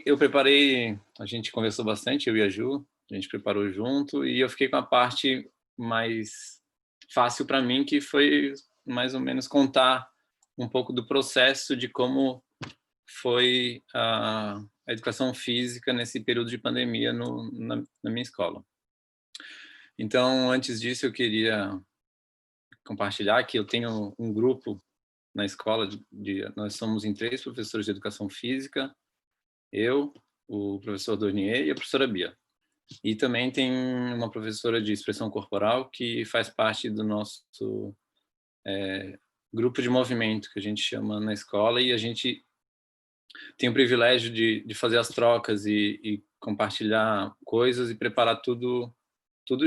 Eu preparei, a gente conversou bastante, eu e a Ju, a gente preparou junto, e eu fiquei com a parte mais fácil para mim, que foi mais ou menos contar um pouco do processo de como foi a educação física nesse período de pandemia na minha escola. Então, antes disso, eu queria compartilhar que eu tenho um grupo na escola, nós somos em 3 professores de educação física, eu, o professor Dornier e a professora Bia. E também tem uma professora de expressão corporal que faz parte do nosso grupo de movimento, que a gente chama na escola, e a gente tem o privilégio de fazer as trocas e compartilhar coisas e preparar tudo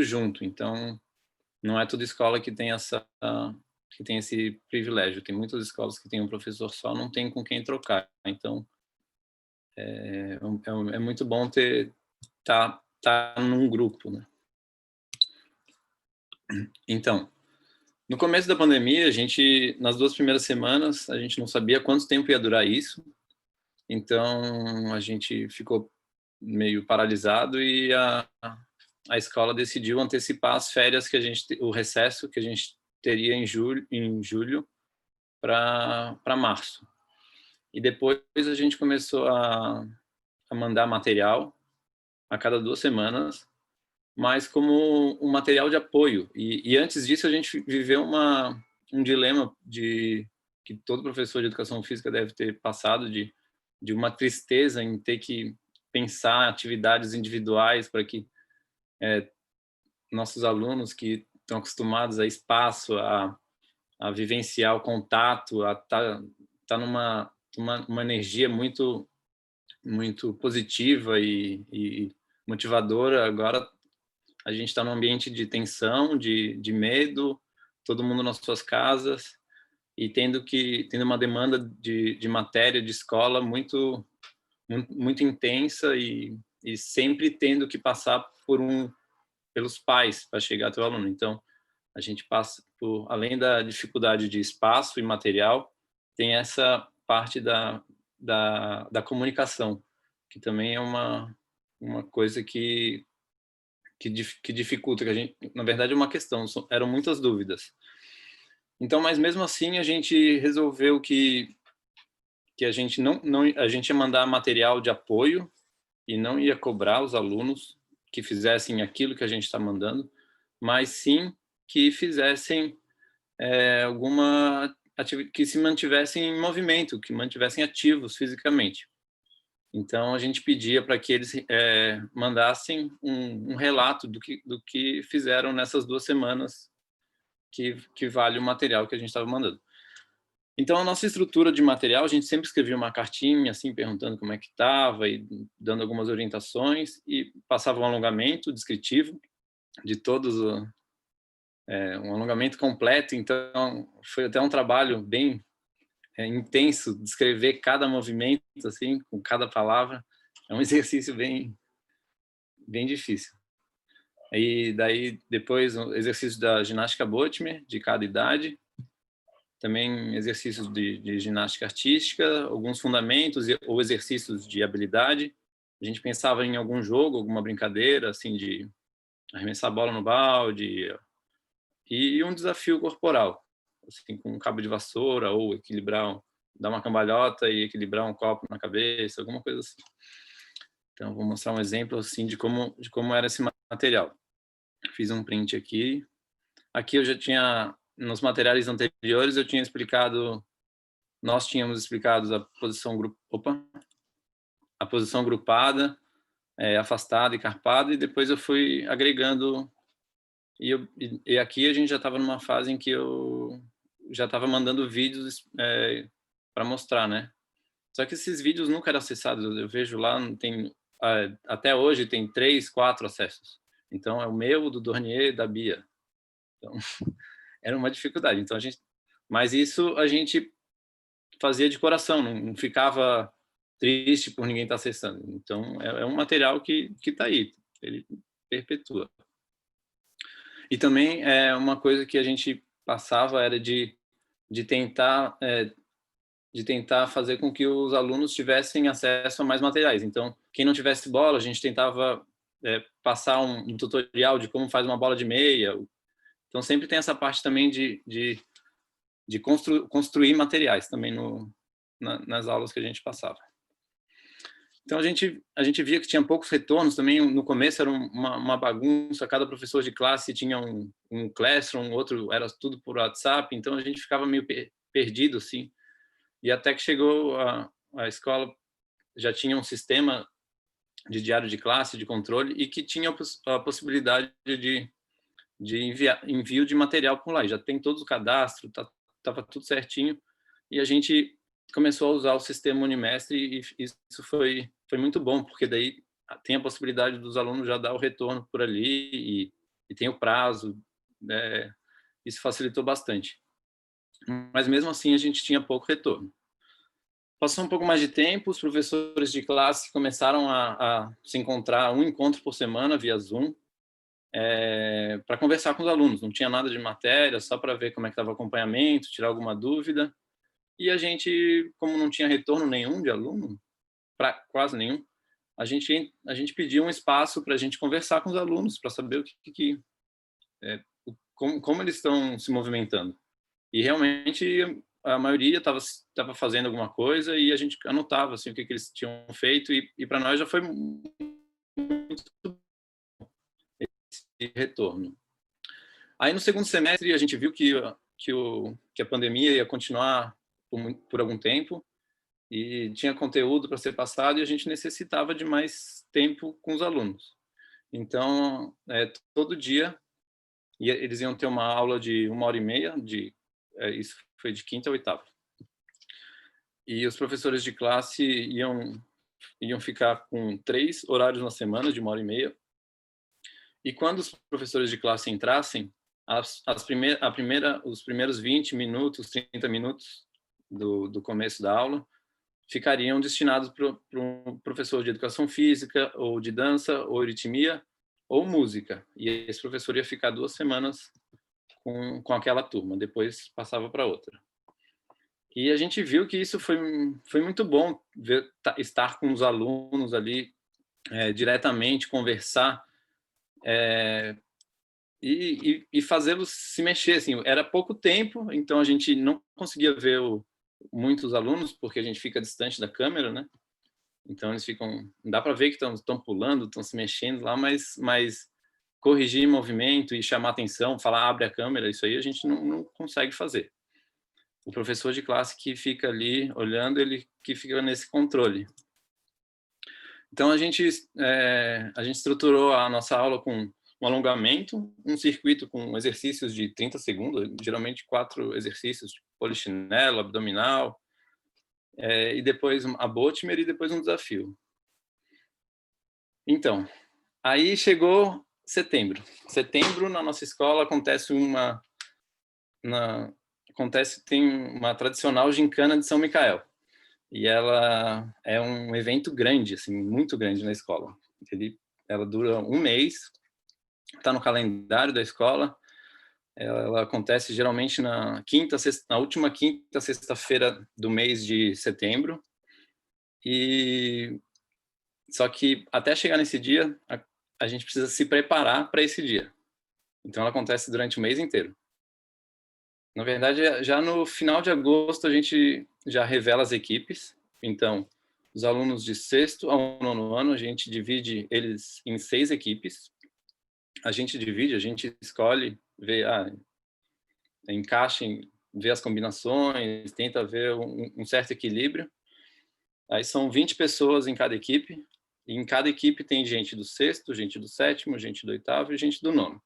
junto. Então, não é toda escola que tem esse privilégio. Tem muitas escolas que tem um professor só, não tem com quem trocar. Então, é muito bom tá num grupo, né? Então, no começo da pandemia, nas 2 primeiras semanas, a gente não sabia quanto tempo ia durar isso. Então, a gente ficou meio paralisado e a escola decidiu antecipar as férias o recesso que a gente teria em julho para março. E depois a gente começou a mandar material a cada 2 semanas, mas como um material de apoio. E antes disso a gente viveu um dilema que todo professor de educação física deve ter passado, de uma tristeza em ter que pensar atividades individuais para que nossos alunos que estão acostumados a espaço, a vivenciar o contato, a tá numa uma energia muito positiva e motivadora. Agora a gente está num ambiente de tensão, de medo, todo mundo nas suas casas e tendo uma demanda de matéria de escola muito intensa e sempre tendo que passar pelos pais para chegar até o aluno. Então, a gente passa por, além da dificuldade de espaço e material, tem essa parte da comunicação, que também é uma coisa que dificulta, que a gente, na verdade, é uma questão, eram muitas dúvidas. Então, mas mesmo assim, a gente resolveu que a gente a gente ia mandar material de apoio e não ia cobrar os alunos que fizessem aquilo que a gente está mandando, mas sim que fizessem que se mantivessem em movimento, que mantivessem ativos fisicamente. Então a gente pedia para que eles mandassem um relato do que fizeram nessas 2 semanas que vale o material que a gente estava mandando. Então, a nossa estrutura de material, a gente sempre escrevia uma cartinha, assim, perguntando como é que estava e dando algumas orientações e passava um alongamento descritivo de todos, um alongamento completo. Então, foi até um trabalho bem intenso, descrever cada movimento, assim, com cada palavra. É um exercício bem difícil. E daí, depois, o exercício da ginástica Botmer, de cada idade, também exercícios de ginástica artística, alguns fundamentos ou exercícios de habilidade. A gente pensava em algum jogo, alguma brincadeira, assim, de arremessar a bola no balde, e um desafio corporal, assim, com um cabo de vassoura ou dar uma cambalhota e equilibrar um copo na cabeça, alguma coisa assim. Então, vou mostrar um exemplo, assim, de como era esse material. Fiz um print aqui. Aqui eu já tinha, nos materiais anteriores, nós tínhamos explicado a posição grupada, afastada e carpada, e depois eu fui agregando, e aqui a gente já estava numa fase em que eu já estava mandando vídeos para mostrar, né? Só que esses vídeos nunca eram acessados, eu vejo lá, até hoje tem 3, 4 acessos. Então é o meu, do Dornier, da Bia. Então, era uma dificuldade. Então mas isso a gente fazia de coração, não ficava triste por ninguém estar acessando. Então é um material que está aí, ele perpetua. E também uma coisa que a gente passava era de tentar fazer com que os alunos tivessem acesso a mais materiais. Então, quem não tivesse bola, a gente tentava passar um tutorial de como faz uma bola de meia. Então, sempre tem essa parte também de construir materiais também nas aulas que a gente passava. Então, a gente via que tinha poucos retornos também. No começo era uma bagunça, cada professor de classe tinha um Classroom, outro era tudo por WhatsApp, então a gente ficava meio perdido, assim. E até que chegou a escola, já tinha um sistema de diário de classe, de controle, e que tinha a possibilidade de envio de material por lá. E já tem todo o cadastro, estava tudo certinho, e a gente começou a usar o sistema Unimestre, e isso foi muito bom, porque daí tem a possibilidade dos alunos já dar o retorno por ali, e tem o prazo, né? Isso facilitou bastante. Mas mesmo assim a gente tinha pouco retorno. Passou um pouco mais de tempo, os professores de classe começaram a se encontrar, um encontro por semana via Zoom, para conversar com os alunos. Não tinha nada de matéria, só para ver como é que estava o acompanhamento, tirar alguma dúvida. E a gente, como não tinha retorno nenhum de aluno, quase nenhum, a gente pediu um espaço para a gente conversar com os alunos, para saber como eles estão se movimentando. E realmente a maioria estava fazendo alguma coisa e a gente anotava assim, o que eles tinham feito, e para nós já foi muito esse retorno. Aí no segundo semestre a gente viu que a pandemia ia continuar por algum tempo e tinha conteúdo para ser passado e a gente necessitava de mais tempo com os alunos. Então, todo dia e eles iam ter uma aula de 1h30, isso foi de quinta a oitava. E os professores de classe iam ficar com 3 horários na semana, de 1h30. E quando os professores de classe entrassem, os primeiros 20 minutos, 30 minutos do começo da aula, ficariam destinados para um professor de educação física, ou de dança, ou aritmia, ou música. E esse professor ia ficar 2 semanas com aquela turma, depois passava para outra. E a gente viu que isso foi muito bom, estar com os alunos ali diretamente, conversar, e fazê-los se mexer. Assim, era pouco tempo, então a gente não conseguia ver muitos alunos, porque a gente fica distante da câmera, né? Então eles ficam, dá para ver que estão pulando, estão se mexendo lá, mas corrigir movimento e chamar atenção, falar abre a câmera, isso aí a gente não consegue fazer. O professor de classe que fica ali olhando, ele que fica nesse controle. Então a gente estruturou a nossa aula com um alongamento, um circuito com exercícios de 30 segundos, geralmente 4 exercícios, tipo polichinelo, abdominal, e depois a Botimer e depois um desafio. Então, aí chegou setembro. Setembro, na nossa escola, tem uma tradicional gincana de São Micael. E ela é um evento grande, assim, muito grande na escola. Ela dura 1 mês, está no calendário da escola. Ela acontece geralmente na última quinta, sexta-feira do mês de setembro. Só que até chegar nesse dia, a gente precisa se preparar para esse dia. Então ela acontece durante o mês inteiro. Na verdade, já no final de agosto a gente já revela as equipes. Então, os alunos de 6º ao 9º ano, a gente divide eles em 6 equipes. A gente escolhe, vê, encaixa, vê as combinações, tenta ver um certo equilíbrio. Aí são 20 pessoas em cada equipe, e em cada equipe tem gente do 6º, gente do 7º, gente do 8º e gente do 9º.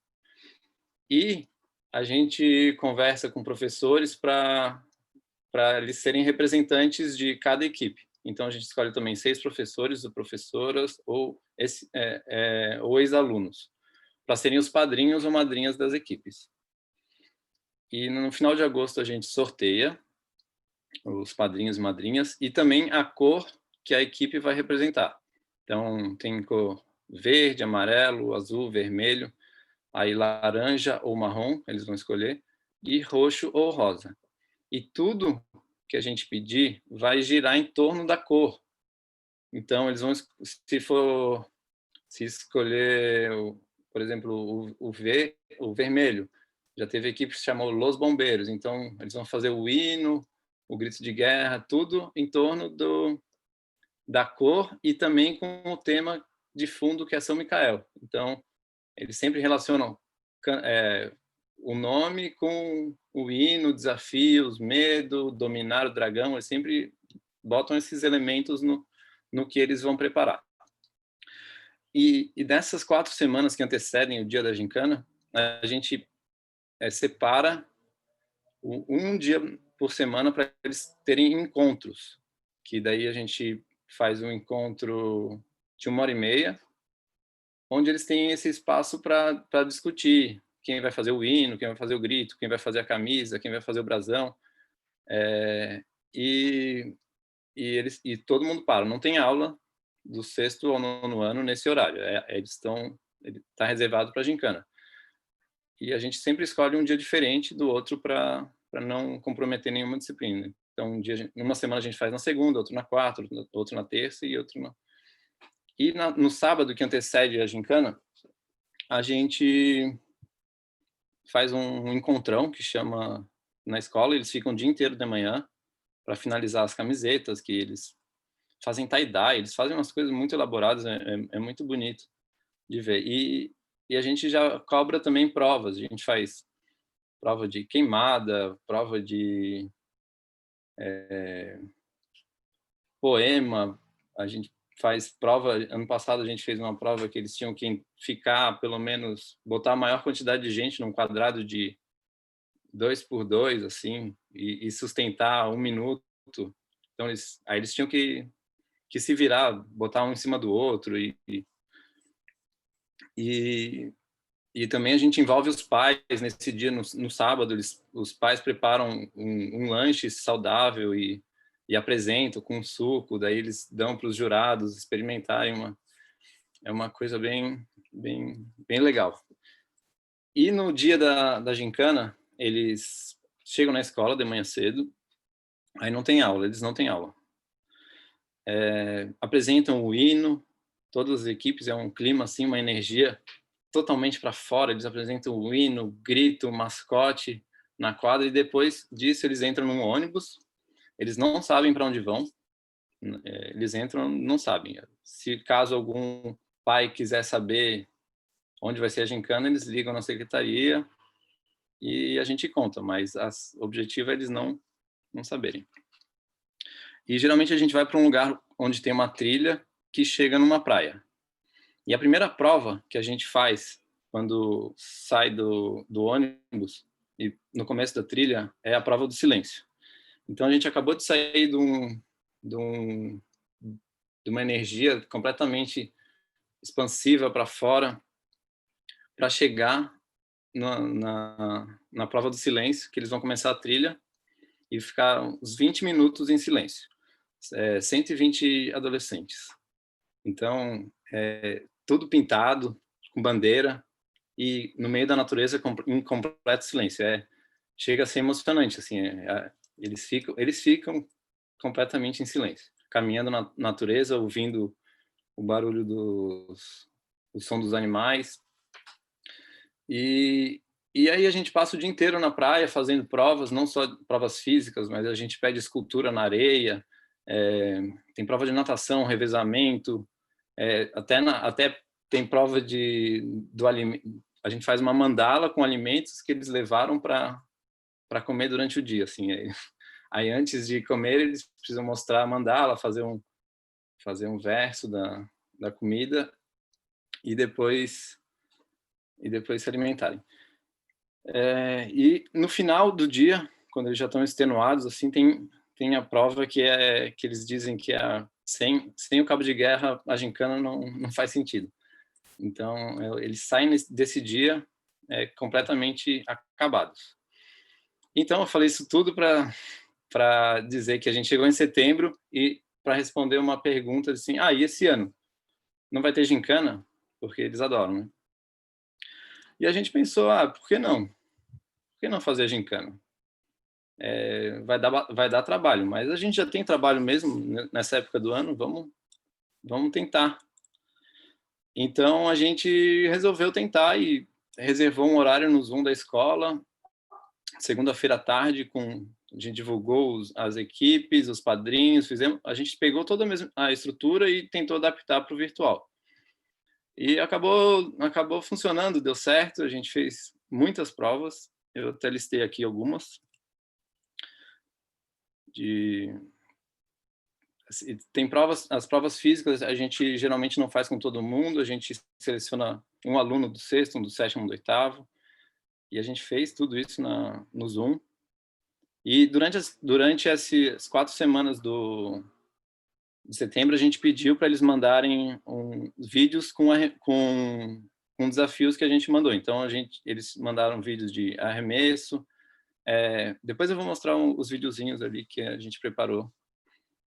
E a gente conversa com professores para eles serem representantes de cada equipe. Então, a gente escolhe também 6 professores ou professoras ou ex-alunos, para serem os padrinhos ou madrinhas das equipes. E no final de agosto a gente sorteia os padrinhos e madrinhas e também a cor que a equipe vai representar. Então, tem cor verde, amarelo, azul, vermelho, aí laranja ou marrom, eles vão escolher, e roxo ou rosa. E tudo que a gente pedir vai girar em torno da cor. Então, eles vão, se escolher, por exemplo, o vermelho, já teve equipe que se chamou Los Bombeiros, então eles vão fazer o hino, o grito de guerra, tudo em torno da cor e também com o tema de fundo, que é São Micael. Então, eles sempre relacionam o nome com o hino, desafios, medo, dominar o dragão. Eles sempre botam esses elementos no que eles vão preparar. E dessas 4 semanas que antecedem o dia da gincana, a gente separa um dia por semana para eles terem encontros, que daí a gente faz um encontro de 1h30, onde eles têm esse espaço para discutir quem vai fazer o hino, quem vai fazer o grito, quem vai fazer a camisa, quem vai fazer o brasão. E todo mundo para. Não tem aula do 6º ao 9º ano nesse horário. Está reservado para a gincana. E a gente sempre escolhe um dia diferente do outro para não comprometer nenhuma disciplina. Então, numa semana a gente faz na segunda, outro na quarta, outro na terça e outro na... E no sábado, que antecede a gincana, a gente faz um encontrão que chama na escola. Eles ficam o dia inteiro de manhã para finalizar as camisetas, que eles fazem tie-dye, eles fazem umas coisas muito elaboradas, é muito bonito de ver. E a gente já cobra também provas. A gente faz prova de queimada, prova de poema, a gente faz prova. Ano passado a gente fez uma prova que eles tinham que ficar, pelo menos, botar a maior quantidade de gente num quadrado de 2 por 2, assim, e sustentar 1 minuto. Então, aí eles tinham que se virar, botar um em cima do outro. E também a gente envolve os pais nesse dia, no sábado, os pais preparam um lanche saudável e apresentam com suco, daí eles dão para os jurados experimentarem. É uma coisa bem legal. E no dia da gincana, eles chegam na escola de manhã cedo, aí não tem aula, eles não têm aula. Apresentam o hino, todas as equipes, é um clima assim, uma energia totalmente para fora. Eles apresentam o hino, grito, mascote na quadra, e depois disso eles entram num ônibus. Eles não sabem para onde vão, eles entram, não sabem. Se caso algum pai quiser saber onde vai ser a gincana, eles ligam na secretaria e a gente conta, mas o objetivo é eles não saberem. E geralmente a gente vai para um lugar onde tem uma trilha que chega numa praia. E a primeira prova que a gente faz quando sai do ônibus e no começo da trilha é a prova do silêncio. Então a gente acabou de sair de uma energia completamente expansiva para fora, para chegar na prova do silêncio, que eles vão começar a trilha e ficar uns 20 minutos em silêncio. 120 adolescentes. Então, tudo pintado, com bandeira, e no meio da natureza, em completo silêncio. Chega a ser emocionante, assim. Eles ficam completamente em silêncio, caminhando na natureza, ouvindo o barulho o som dos animais. E aí a gente passa o dia inteiro na praia fazendo provas, não só provas físicas, mas a gente pede escultura na areia, tem prova de natação, revezamento, até tem prova do alimento. A gente faz uma mandala com alimentos que eles levaram para comer durante o dia, assim. Aí antes de comer eles precisam mostrar a mandala, fazer um verso da comida e depois se alimentarem. E no final do dia, quando eles já estão extenuados, assim, tem a prova que eles dizem que sem o cabo de guerra a gincana não faz sentido. Então eles saem desse dia completamente acabados. Então eu falei isso tudo para dizer que a gente chegou em setembro e para responder uma pergunta assim: e esse ano não vai ter gincana? Porque eles adoram, né? E a gente pensou, por que não? Por que não fazer a gincana? Vai dar trabalho, mas a gente já tem trabalho mesmo nessa época do ano, vamos tentar. Então a gente resolveu tentar e reservou um horário no Zoom da escola, segunda-feira à tarde, a gente divulgou as equipes, os padrinhos, a gente pegou toda a estrutura e tentou adaptar para o virtual. E acabou funcionando, deu certo, a gente fez muitas provas, eu até listei aqui algumas. Tem as provas físicas, a gente geralmente não faz com todo mundo, a gente seleciona um aluno do 6º, um do 7º, um do 8º, e a gente fez tudo isso no Zoom. E durante essas 4 semanas de setembro, a gente pediu para eles mandarem vídeos com desafios que a gente mandou. Então, eles mandaram vídeos de arremesso. Depois eu vou mostrar os videozinhos ali que a gente preparou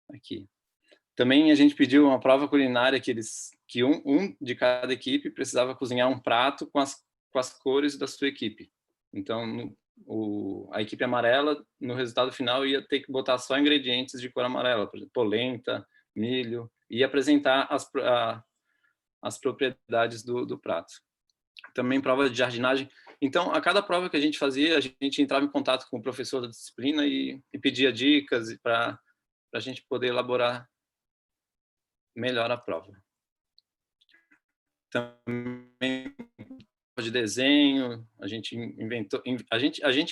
aqui. Também a gente pediu uma prova culinária que um de cada equipe precisava cozinhar um prato com as cores da sua equipe. Então, a equipe amarela, no resultado final, ia ter que botar só ingredientes de cor amarela, por exemplo, polenta, milho, e apresentar as propriedades do prato. Também prova de jardinagem. Então, a cada prova que a gente fazia, a gente entrava em contato com o professor da disciplina e pedia dicas para a gente poder elaborar melhor a prova. Também de desenho, a gente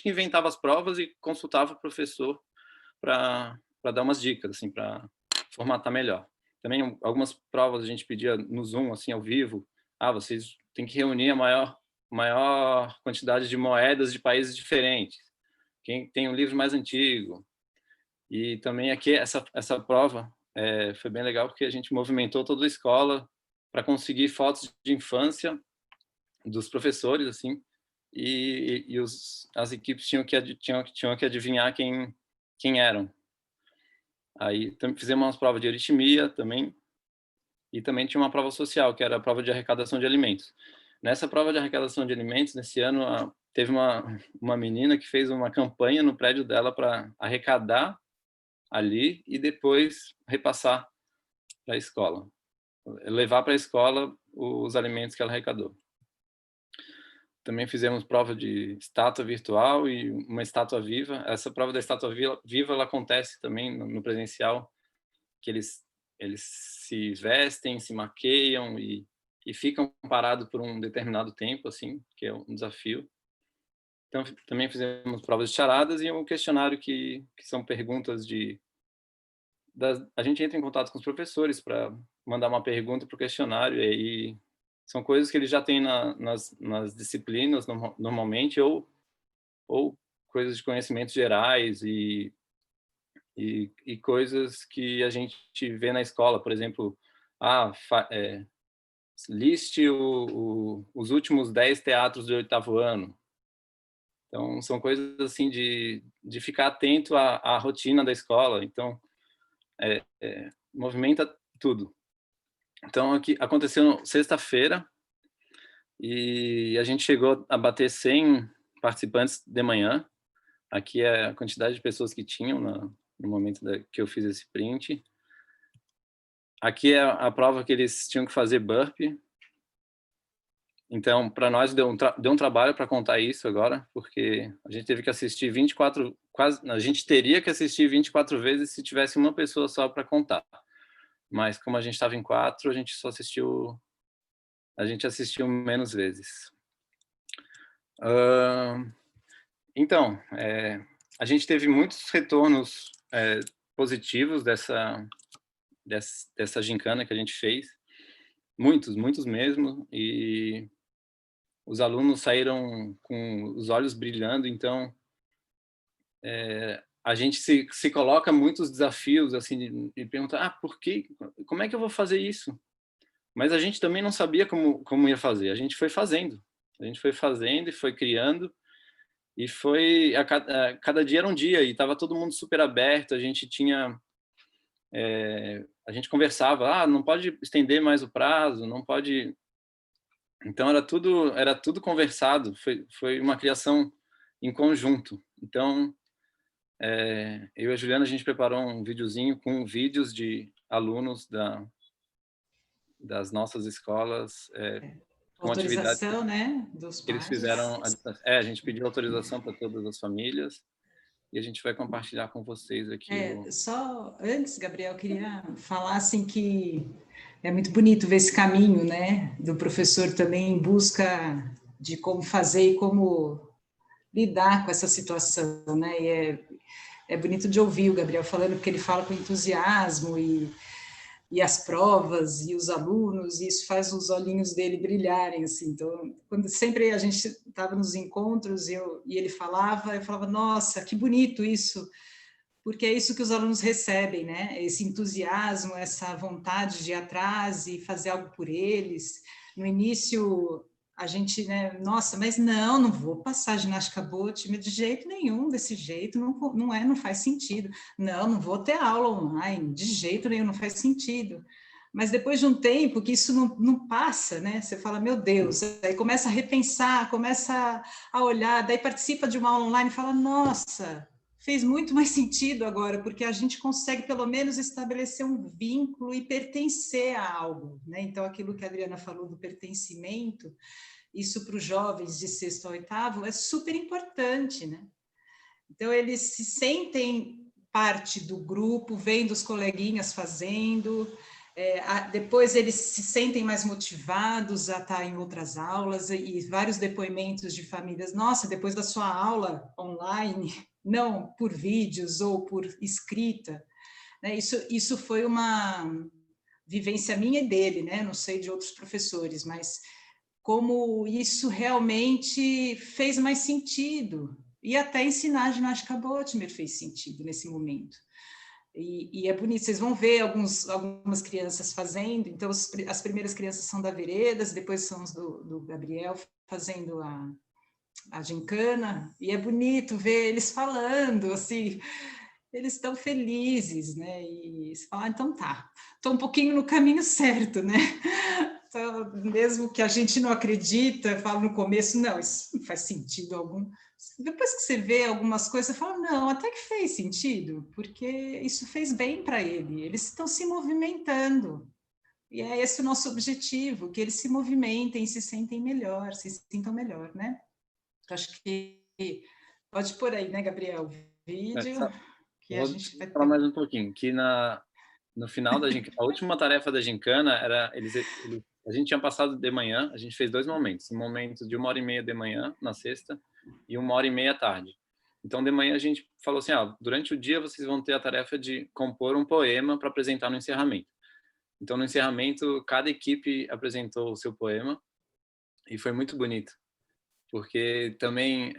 que inventava as provas e consultava o professor para dar umas dicas, assim, para formatar melhor. também algumas provas a gente pedia no Zoom, assim, ao vivo. Vocês têm que reunir a maior quantidade de moedas de países diferentes. Quem tem um livro mais antigo. E também aqui, essa prova foi bem legal, porque a gente movimentou toda a escola para conseguir fotos de infância dos professores, assim, e as equipes tinham que adivinhar quem eram. Aí fizemos umas provas de aritmia também, e também tinha uma prova social, que era a prova de arrecadação de alimentos. Nessa prova de arrecadação de alimentos, nesse ano, teve uma menina que fez uma campanha no prédio dela para arrecadar ali e depois repassar para a escola. Levar para a escola os alimentos que ela arrecadou. Também fizemos prova de estátua virtual e uma estátua viva. Essa prova da estátua viva ela acontece também no presencial, que eles se vestem, se maqueiam e ficam parados por um determinado tempo, assim, que é um desafio. Então, também fizemos provas de charadas e um questionário que são perguntas a gente entra em contato com os professores para mandar uma pergunta para o questionário, e aí são coisas que eles já têm nas disciplinas normalmente, ou coisas de conhecimentos gerais e coisas que a gente vê na escola. Por exemplo, liste os últimos 10 teatros do 8º ano. Então, são coisas assim de ficar atento à rotina da escola. Então, movimenta tudo. Então, aqui aconteceu sexta-feira e a gente chegou a bater 100 participantes de manhã. Aqui é a quantidade de pessoas que tinham no momento que eu fiz esse print. Aqui é a prova que eles tinham que fazer burpee. Então, para nós deu um trabalho para contar isso agora, porque a gente teve que assistir 24, a gente teria que assistir 24 vezes se tivesse uma pessoa só para contar. Mas como a gente estava em 4, a gente assistiu menos vezes. Então, a gente teve muitos retornos positivos dessa gincana que a gente fez, muitos mesmo, e os alunos saíram com os olhos brilhando. Então, a gente se coloca muitos desafios, assim, e pergunta, por quê? Como é que eu vou fazer isso? Mas a gente também não sabia como ia fazer. A gente foi fazendo e foi criando, e foi cada dia era um dia, e estava todo mundo super aberto. A gente conversava, não pode estender mais o prazo, não pode. Então era tudo conversado. Foi uma criação em conjunto. Então eu e a Juliana, a gente preparou um videozinho com vídeos de alunos das nossas escolas com autorização, né, dos que eles fizeram. A gente pediu autorização para todas as famílias e a gente vai compartilhar com vocês aqui. Só antes, Gabriel, eu queria falar assim que é muito bonito ver esse caminho, né, do professor também em busca de como fazer e como lidar com essa situação, né, e é bonito de ouvir o Gabriel falando, porque ele fala com entusiasmo e as provas e os alunos, e isso faz os olhinhos dele brilharem, assim. Então, quando sempre a gente estava nos encontros e ele falava, eu falava, nossa, que bonito isso, porque é isso que os alunos recebem, né? Esse entusiasmo, essa vontade de ir atrás e fazer algo por eles. No início, a gente, né, nossa, mas não vou passar ginástica boa, time de jeito nenhum, desse jeito, não faz sentido. Não vou ter aula online, de jeito nenhum, não faz sentido. Mas depois de um tempo que isso não passa, né? Você fala, meu Deus, aí começa a repensar, começa a olhar, daí participa de uma aula online e fala, nossa, fez muito mais sentido agora, porque a gente consegue pelo menos estabelecer um vínculo e pertencer a algo, né? Então, aquilo que a Adriana falou do pertencimento, isso para os jovens de 6º ao 8º é super importante, né? Então, eles se sentem parte do grupo, vendo os coleguinhas fazendo, depois eles se sentem mais motivados a estar em outras aulas, e vários depoimentos de famílias, nossa, depois da sua aula online, não por vídeos ou por escrita, né? Isso foi uma vivência minha e dele, né? Não sei de outros professores, mas como isso realmente fez mais sentido. E até ensinar ginástica Bodmer fez sentido nesse momento. E é bonito, vocês vão ver algumas crianças fazendo, então as primeiras crianças são da Veredas, depois são os do Gabriel fazendo a gincana, e é bonito ver eles falando, assim, eles estão felizes, né? E você fala, então tá, estou um pouquinho no caminho certo, né? Então, mesmo que a gente não acredita, fala no começo, não, isso não faz sentido algum. Depois que você vê algumas coisas, você fala, não, até que fez sentido, porque isso fez bem para ele, eles estão se movimentando. E é esse o nosso objetivo, que eles se movimentem, se sentem melhor, se sintam melhor, né? Acho que pode pôr aí, né, Gabriel? Vídeo que a gente vai falar ter. mais um pouquinho, que no final da gincana, a última tarefa da gincana era, a gente tinha passado de manhã, a gente fez 2 momentos, um momento de 1h30 de manhã, na sexta, e 1h30 à tarde. Então, de manhã a gente falou assim, durante o dia vocês vão ter a tarefa de compor um poema para apresentar no encerramento. Então, no encerramento, cada equipe apresentou o seu poema, e foi muito bonito, porque também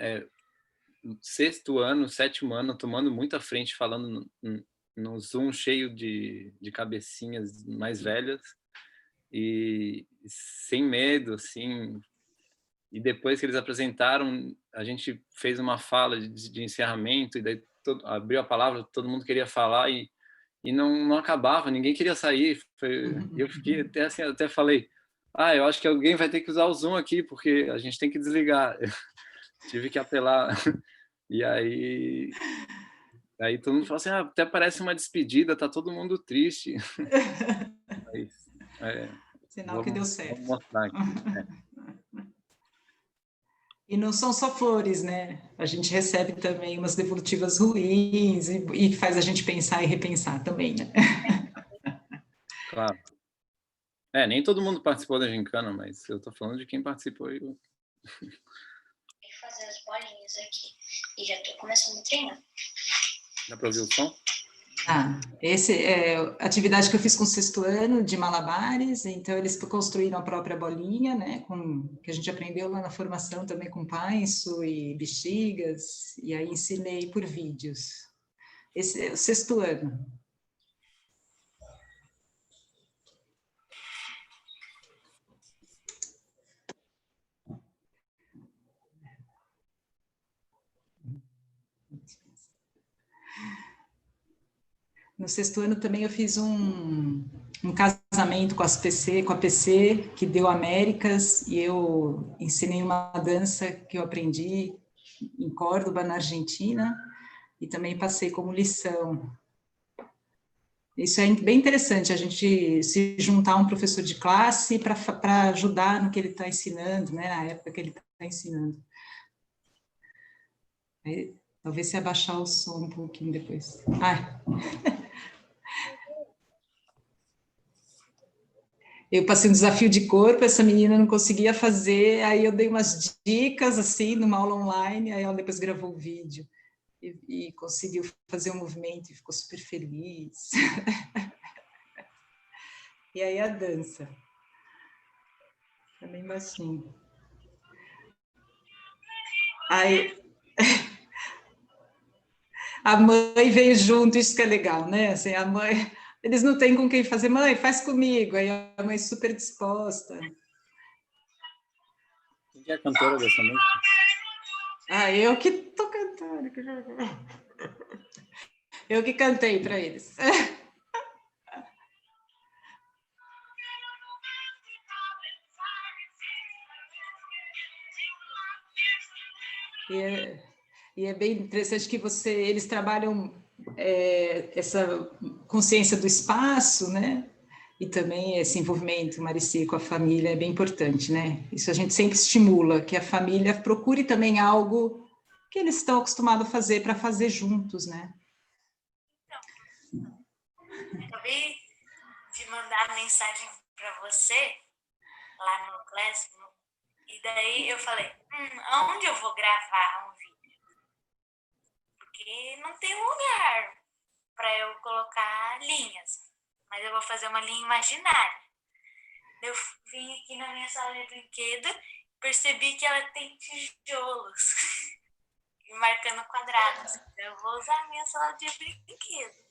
sexto ano, sétimo ano, tomando muita frente, falando no Zoom cheio de cabecinhas mais velhas e sem medo, assim. E depois que eles apresentaram, a gente fez uma fala de encerramento e daí abriu a palavra, todo mundo queria falar e não acabava, ninguém queria sair. Eu fiquei até assim, até falei, eu acho que alguém vai ter que usar o Zoom aqui porque a gente tem que desligar. Tive que apelar. E aí todo mundo fala assim, até parece uma despedida, tá todo mundo triste. Sinal que deu certo. Vou mostrar aqui. E não são só flores, né? A gente recebe também umas devolutivas ruins e faz a gente pensar e repensar também, né? Claro. Nem todo mundo participou da gincana, mas eu tô falando de quem participou. Tem que fazer as bolinhas aqui. E já tô começando a treinar. Dá para ouvir o som? Esse é a atividade que eu fiz com o sexto ano de malabares, então eles construíram a própria bolinha, né, que a gente aprendeu lá na formação também com painço e bexigas, e aí ensinei por vídeos. Esse é o sexto ano. No sexto ano também eu fiz um casamento com a PC, que deu Américas, e eu ensinei uma dança que eu aprendi em Córdoba, na Argentina, e também passei como lição. Isso é bem interessante, a gente se juntar a um professor de classe para ajudar no que ele está ensinando, né, na época que ele está ensinando. Aí, talvez se abaixar o som um pouquinho depois. Eu passei um desafio de corpo, essa menina não conseguia fazer, aí eu dei umas dicas, assim, numa aula online, aí ela depois gravou o vídeo e conseguiu fazer um movimento e ficou super feliz. E aí a dança. É bem baixinho. Aí a mãe veio junto, isso que é legal, né? Assim, a mãe, eles não têm com quem fazer, mãe, faz comigo. Aí a mãe super disposta. Quem é a cantora dessa música? Eu que tô cantando. Eu que cantei para eles. E é bem interessante que eles trabalham essa consciência do espaço, né? E também esse envolvimento, Marici, com a família é bem importante, né? Isso a gente sempre estimula, que a família procure também algo que eles estão acostumados a fazer para fazer juntos, né? Então, acabei de mandar mensagem para você lá no Classroom, e daí eu falei, aonde eu vou gravar um vídeo? Porque não tem lugar para eu colocar linhas. mas eu vou fazer uma linha imaginária. Eu vim aqui na minha sala de brinquedo, percebi que ela tem tijolos marcando quadrados. Então eu vou usar a minha sala de brinquedo.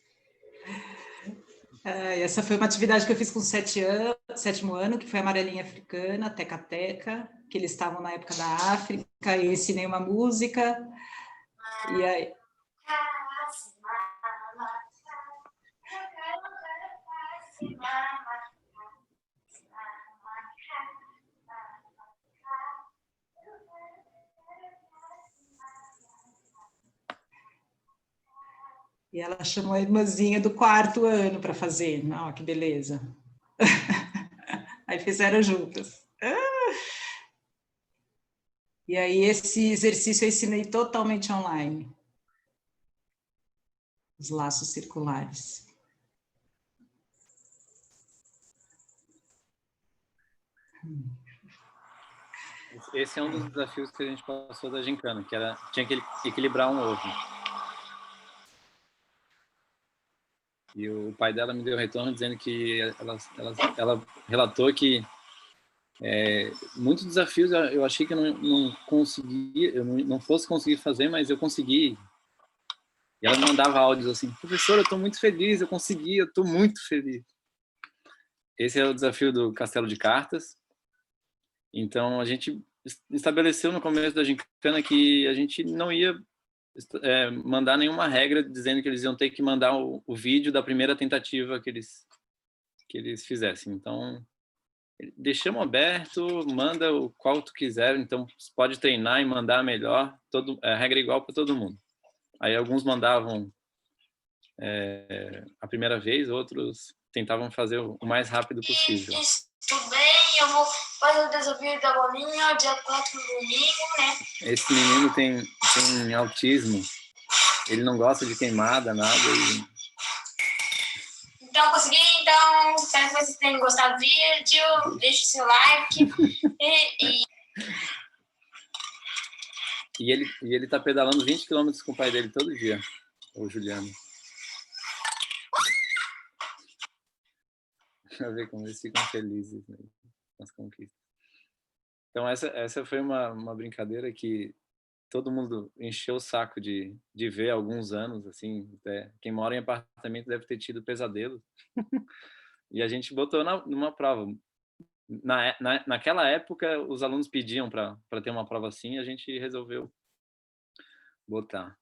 Essa foi uma atividade que eu fiz com 7º ano, que foi amarelinha africana, teca-teca, que eles estavam na época da África, e ensinei uma música, e aí... E ela chamou a irmãzinha do 4º ano para fazer. Que beleza. Aí fizeram juntas. E aí esse exercício eu ensinei totalmente online. Os laços circulares. Esse é um dos desafios que a gente passou da gincana, que tinha que equilibrar um ovo. E o pai dela me deu retorno dizendo que ela relatou que muitos desafios eu achei que eu não conseguia, eu não fosse conseguir fazer, mas eu consegui. E ela me mandava áudios assim: professora, eu estou muito feliz, eu consegui, eu estou muito feliz. Esse é o desafio do Castelo de Cartas. Então, a gente estabeleceu no começo da gincana que a gente não ia mandar nenhuma regra dizendo que eles iam ter que mandar o vídeo da primeira tentativa que eles fizessem. Então, deixamos aberto, manda o qual tu quiser, então pode treinar e mandar melhor, a regra é igual para todo mundo. Aí alguns mandavam a primeira vez, outros tentavam fazer o mais rápido possível. Tudo bem, eu vou fazer o desafio da bolinha, dia 4 no domingo, né? Esse menino tem autismo, ele não gosta de queimada, nada. Então, consegui. Então, espero que vocês tenham gostado do vídeo. Deixe seu like. E ele tá pedalando 20 km com o pai dele todo dia, o Juliano. Pra ver como eles ficam felizes, né, com as conquistas. Então, essa foi uma brincadeira que todo mundo encheu o saco de ver há alguns anos, assim, quem mora em apartamento deve ter tido pesadelo. E a gente botou numa prova. Naquela época, os alunos pediam para ter uma prova assim, e a gente resolveu botar.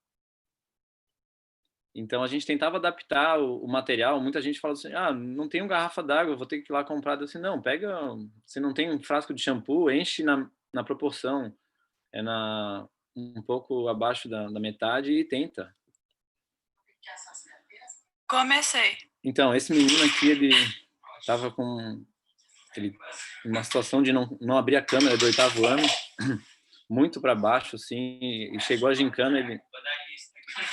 Então, a gente tentava adaptar o material. Muita gente fala assim: não tenho garrafa d'água, vou ter que ir lá comprar. Eu disse: não, pega, se não tem um frasco de shampoo, enche na proporção, um pouco abaixo da metade e tenta. Comecei. Então, esse menino aqui, ele estava com uma situação de não abrir a câmera do 8º ano, muito para baixo, assim, e chegou a gincana, ele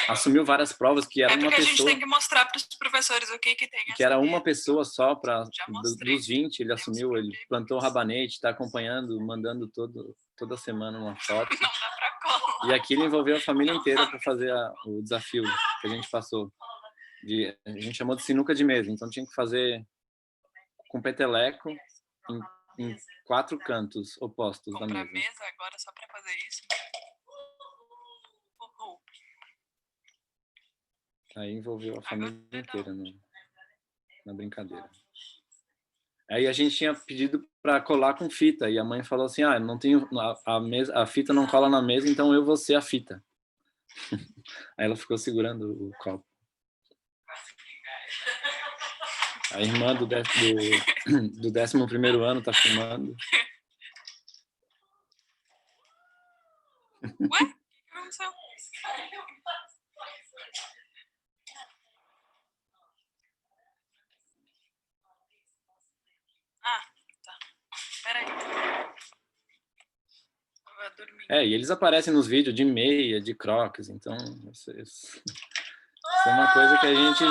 assumiu várias provas que era uma pessoa... a gente tem que mostrar para os professores o que tem. Que era uma pessoa só, dos 20, ele assumiu, ele plantou rabanete, está acompanhando, mandando toda semana uma foto. Não dá para colar. E aqui ele envolveu a família inteira para fazer o desafio que a gente passou. A gente chamou de sinuca de mesa, então tinha que fazer com peteleco em 4 cantos opostos da mesa. Mesa agora só para fazer isso. Aí envolveu a família inteira na brincadeira. Aí a gente tinha pedido para colar com fita, e a mãe falou assim: não tenho a fita não cola na mesa, então eu vou ser a fita. Aí ela ficou segurando o copo. A irmã do 11º ano tá filmando. Ué? O que aconteceu? Tá. Peraí. Eu vou dormir. E eles aparecem nos vídeos de meia, de crocs, então isso é uma coisa que a gente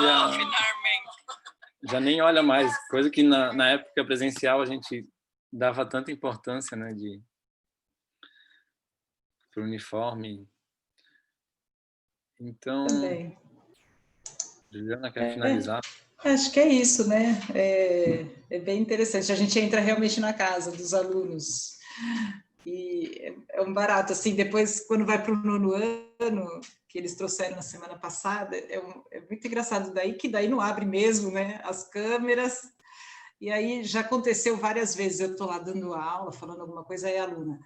já nem olha mais, coisa que na época presencial a gente dava tanta importância, né, pro uniforme. Então, Também. Juliana, quer finalizar? Acho que é isso, né? É bem interessante. A gente entra realmente na casa dos alunos. E é um barato, assim, depois, quando vai para o 9º ano, que eles trouxeram na semana passada, é muito engraçado, daí não abre mesmo, né? As câmeras. E aí já aconteceu várias vezes, eu estou lá dando aula, falando alguma coisa, aí a aluna,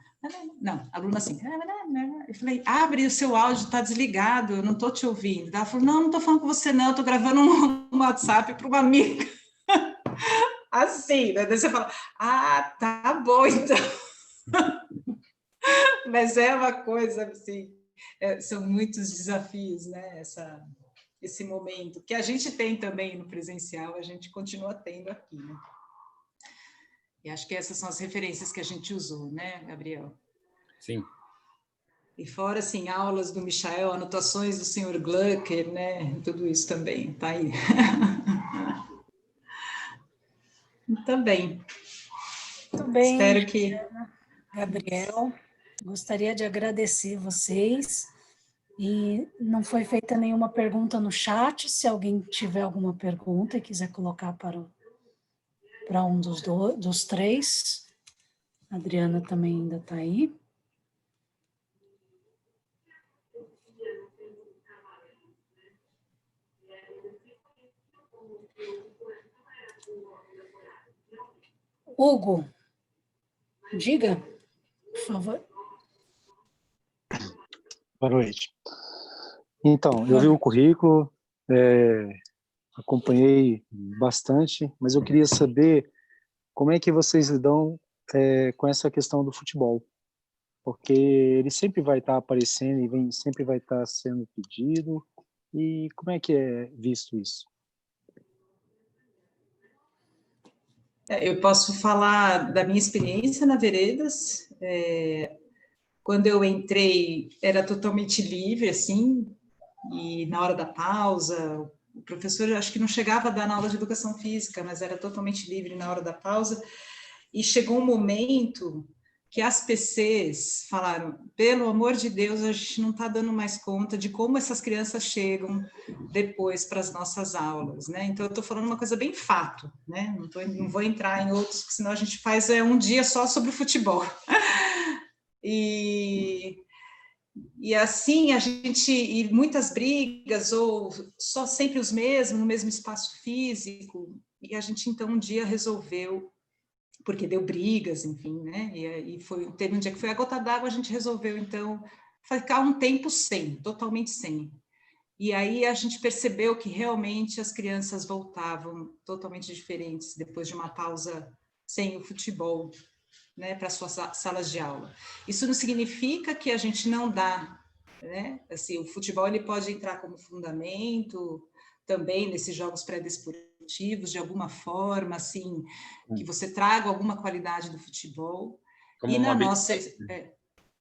não, a aluna assim, eu falei, abre o seu áudio, está desligado, eu não estou te ouvindo. Ela falou, não estou falando com você não, estou gravando um WhatsApp para uma amiga. Assim, né? Daí você fala, tá bom, então. Mas é uma coisa, assim, são muitos desafios, né? Esse momento, que a gente tem também no presencial, a gente continua tendo aqui, né? E acho que essas são as referências que a gente usou, né, Gabriel? Sim. E fora, assim, aulas do Michael, anotações do Sr. Glucker, né? Tudo isso também está aí. Também. Muito bem, Espero que... Juliana, Gabriel, gostaria de agradecer vocês. E não foi feita nenhuma pergunta no chat. Se alguém tiver alguma pergunta e quiser colocar para um dos três. A Adriana também ainda está aí. Hugo, diga, por favor. Boa noite. Então, eu vi o currículo, acompanhei bastante, mas eu queria saber como é que vocês lidam com essa questão do futebol, porque ele sempre vai estar aparecendo e sempre vai estar sendo pedido, e como é que é visto isso? Eu posso falar da minha experiência na Veredas. Quando eu entrei, era totalmente livre, assim, e na hora da pausa, o professor, eu acho que não chegava a dar na aula de educação física, mas era totalmente livre na hora da pausa, e chegou um momento que as PCs falaram, pelo amor de Deus, a gente não está dando mais conta de como essas crianças chegam depois para as nossas aulas, né? Então, eu estou falando uma coisa bem fato, né? Não vou entrar em outros, porque senão a gente faz um dia só sobre o futebol. E assim, e muitas brigas, ou só sempre os mesmos, no mesmo espaço físico, e a gente, então, um dia resolveu, porque deu brigas, enfim, né, e teve um dia que foi a gota d'água, a gente resolveu, então, ficar um tempo totalmente sem. E aí a gente percebeu que realmente as crianças voltavam totalmente diferentes, depois de uma pausa sem o futebol, né, para suas salas de aula. Isso não significa que a gente não dá, né? Assim, o futebol ele pode entrar como fundamento também nesses jogos pré-desportivos, de alguma forma, assim, que você traga alguma qualidade do futebol. Como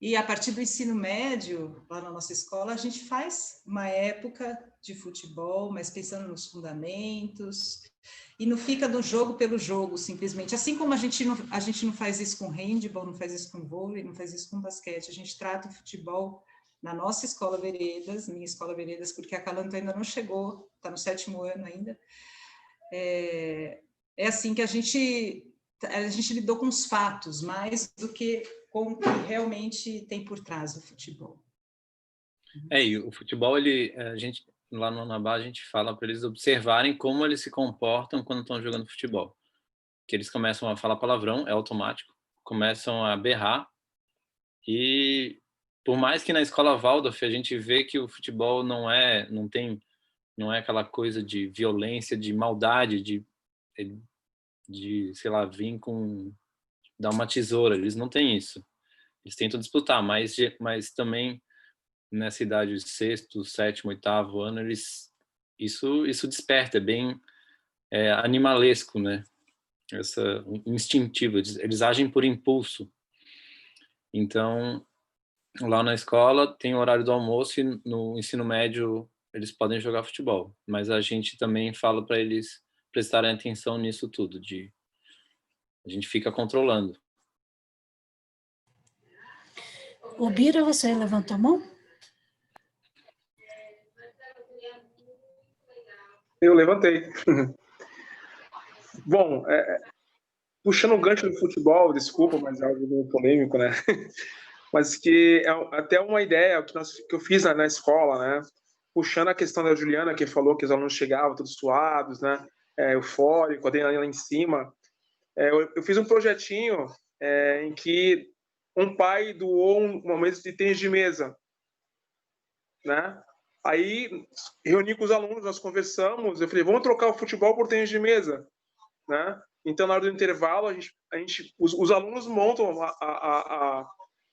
E a partir do ensino médio, lá na nossa escola, a gente faz uma época de futebol, mas pensando nos fundamentos, e não fica do jogo pelo jogo, simplesmente. Assim como a gente não faz isso com handball, não faz isso com vôlei, não faz isso com basquete, a gente trata o futebol na nossa escola Veredas, minha escola Veredas, porque a Calanto ainda não chegou, está no 7º ano ainda. É assim que a gente lidou com os fatos, mais do que com o que realmente tem por trás do futebol. E o futebol, a gente, lá no Anabá, a gente fala para eles observarem como eles se comportam quando estão jogando futebol. Que eles começam a falar palavrão, é automático, começam a berrar, e por mais que na escola Waldorf a gente vê que o futebol não é aquela coisa de violência, de maldade, de sei lá, dar uma tesoura, eles não têm isso. Eles tentam disputar, mas também nessa idade de 6º, 7º, 8º ano, isso desperta, é bem animalesco, né? Instintivo, eles agem por impulso. Então, lá na escola tem o horário do almoço e no ensino médio eles podem jogar futebol, mas a gente também fala para eles prestarem atenção nisso tudo, a gente fica controlando. O Bira, você levantou a mão? Eu levantei. Bom, puxando o gancho do futebol, desculpa, mas é algo meio polêmico, né? Mas que é até uma ideia que eu fiz na escola, né? Puxando a questão da Juliana, que falou que os alunos chegavam todos suados, né? Eufórico, a adrenalina lá em cima. Eu fiz um projetinho em que um pai doou uma mesa de tênis de mesa, né? Aí reuni com os alunos, nós conversamos, eu falei, vamos trocar o futebol por tênis de mesa, né? Então, na hora do intervalo, os alunos montam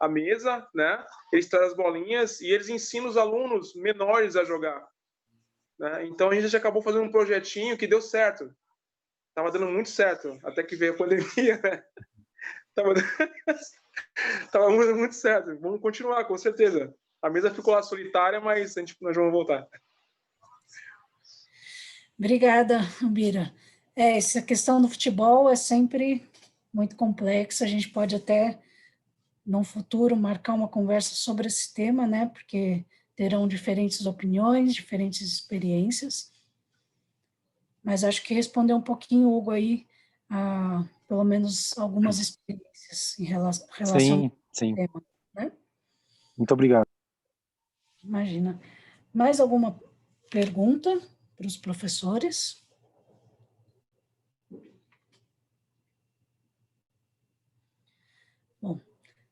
a mesa, né? Eles trazem as bolinhas e eles ensinam os alunos menores a jogar, né? Então, a gente acabou fazendo um projetinho que deu certo. Tava dando muito certo, até que veio a pandemia, né? Tava dando muito certo. Vamos continuar, com certeza. A mesa ficou lá solitária, mas nós vamos voltar. Obrigada, Bira. Essa questão do futebol é sempre muito complexa. A gente pode até, no futuro, marcar uma conversa sobre esse tema, né? Porque terão diferentes opiniões, diferentes experiências. Mas acho que respondeu um pouquinho, Hugo, aí, pelo menos algumas experiências em relação Sim. ao tema, né? Muito obrigado. Imagina. Mais alguma pergunta para os professores? Bom,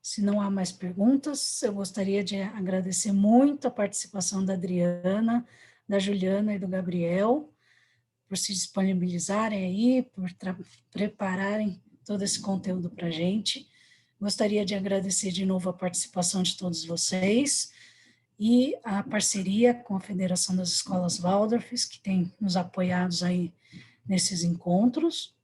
se não há mais perguntas, eu gostaria de agradecer muito a participação da Adriana, da Juliana e do Gabriel, por se disponibilizarem aí, por prepararem todo esse conteúdo para a gente. Gostaria de agradecer de novo a participação de todos vocês e a parceria com a Federação das Escolas Waldorf, que tem nos apoiados aí nesses encontros.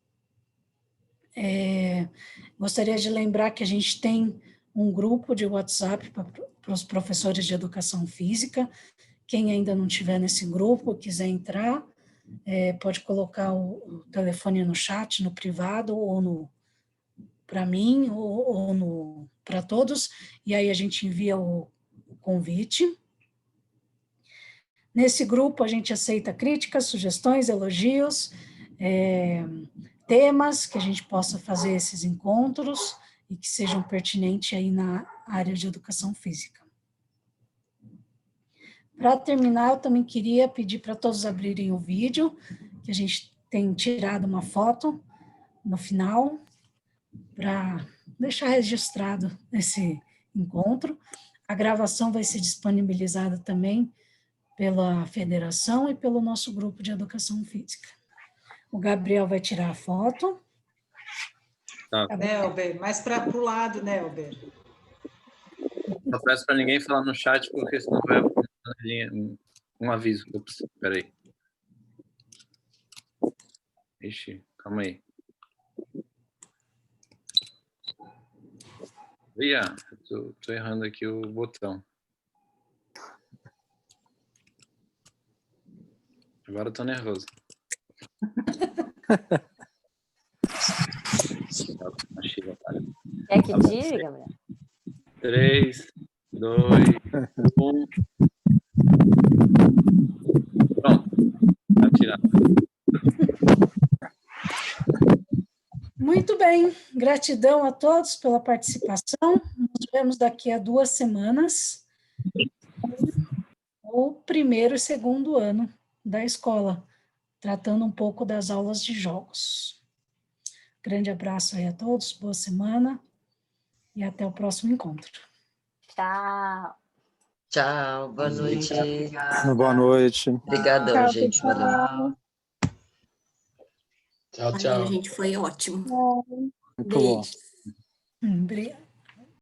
Gostaria de lembrar que a gente tem um grupo de WhatsApp para os professores de educação física. Quem ainda não estiver nesse grupo, quiser entrar, pode colocar o telefone no chat, no privado, ou para mim, ou para todos, e aí a gente envia o convite. Nesse grupo, a gente aceita críticas, sugestões, elogios, temas que a gente possa fazer esses encontros e que sejam pertinentes aí na área de educação física. Para terminar, eu também queria pedir para todos abrirem o vídeo, que a gente tem tirado uma foto no final, para deixar registrado esse encontro. A gravação vai ser disponibilizada também pela federação e pelo nosso grupo de educação física. O Gabriel vai tirar a foto. Tá. Nelber, mais para o lado, Nelber. Não peço para ninguém falar no chat, porque senão vai um aviso. Ups, peraí. Ixi, calma aí. Ia, tô errando aqui o botão. Agora eu tô nervoso. Quer que tire, Gabriel? 3, 2, 1. Pronto. Tá tirado. Muito bem, gratidão a todos pela participação. Nos vemos daqui a 2 semanas, o primeiro e segundo ano da escola, tratando um pouco das aulas de jogos. Grande abraço aí a todos, boa semana e até o próximo encontro. Tchau. Tchau, boa noite. Boa noite. Obrigadão, Tchau, gente. pessoal. Tchau, tchau. Gente, foi ótimo. Muito bom. Obrigada.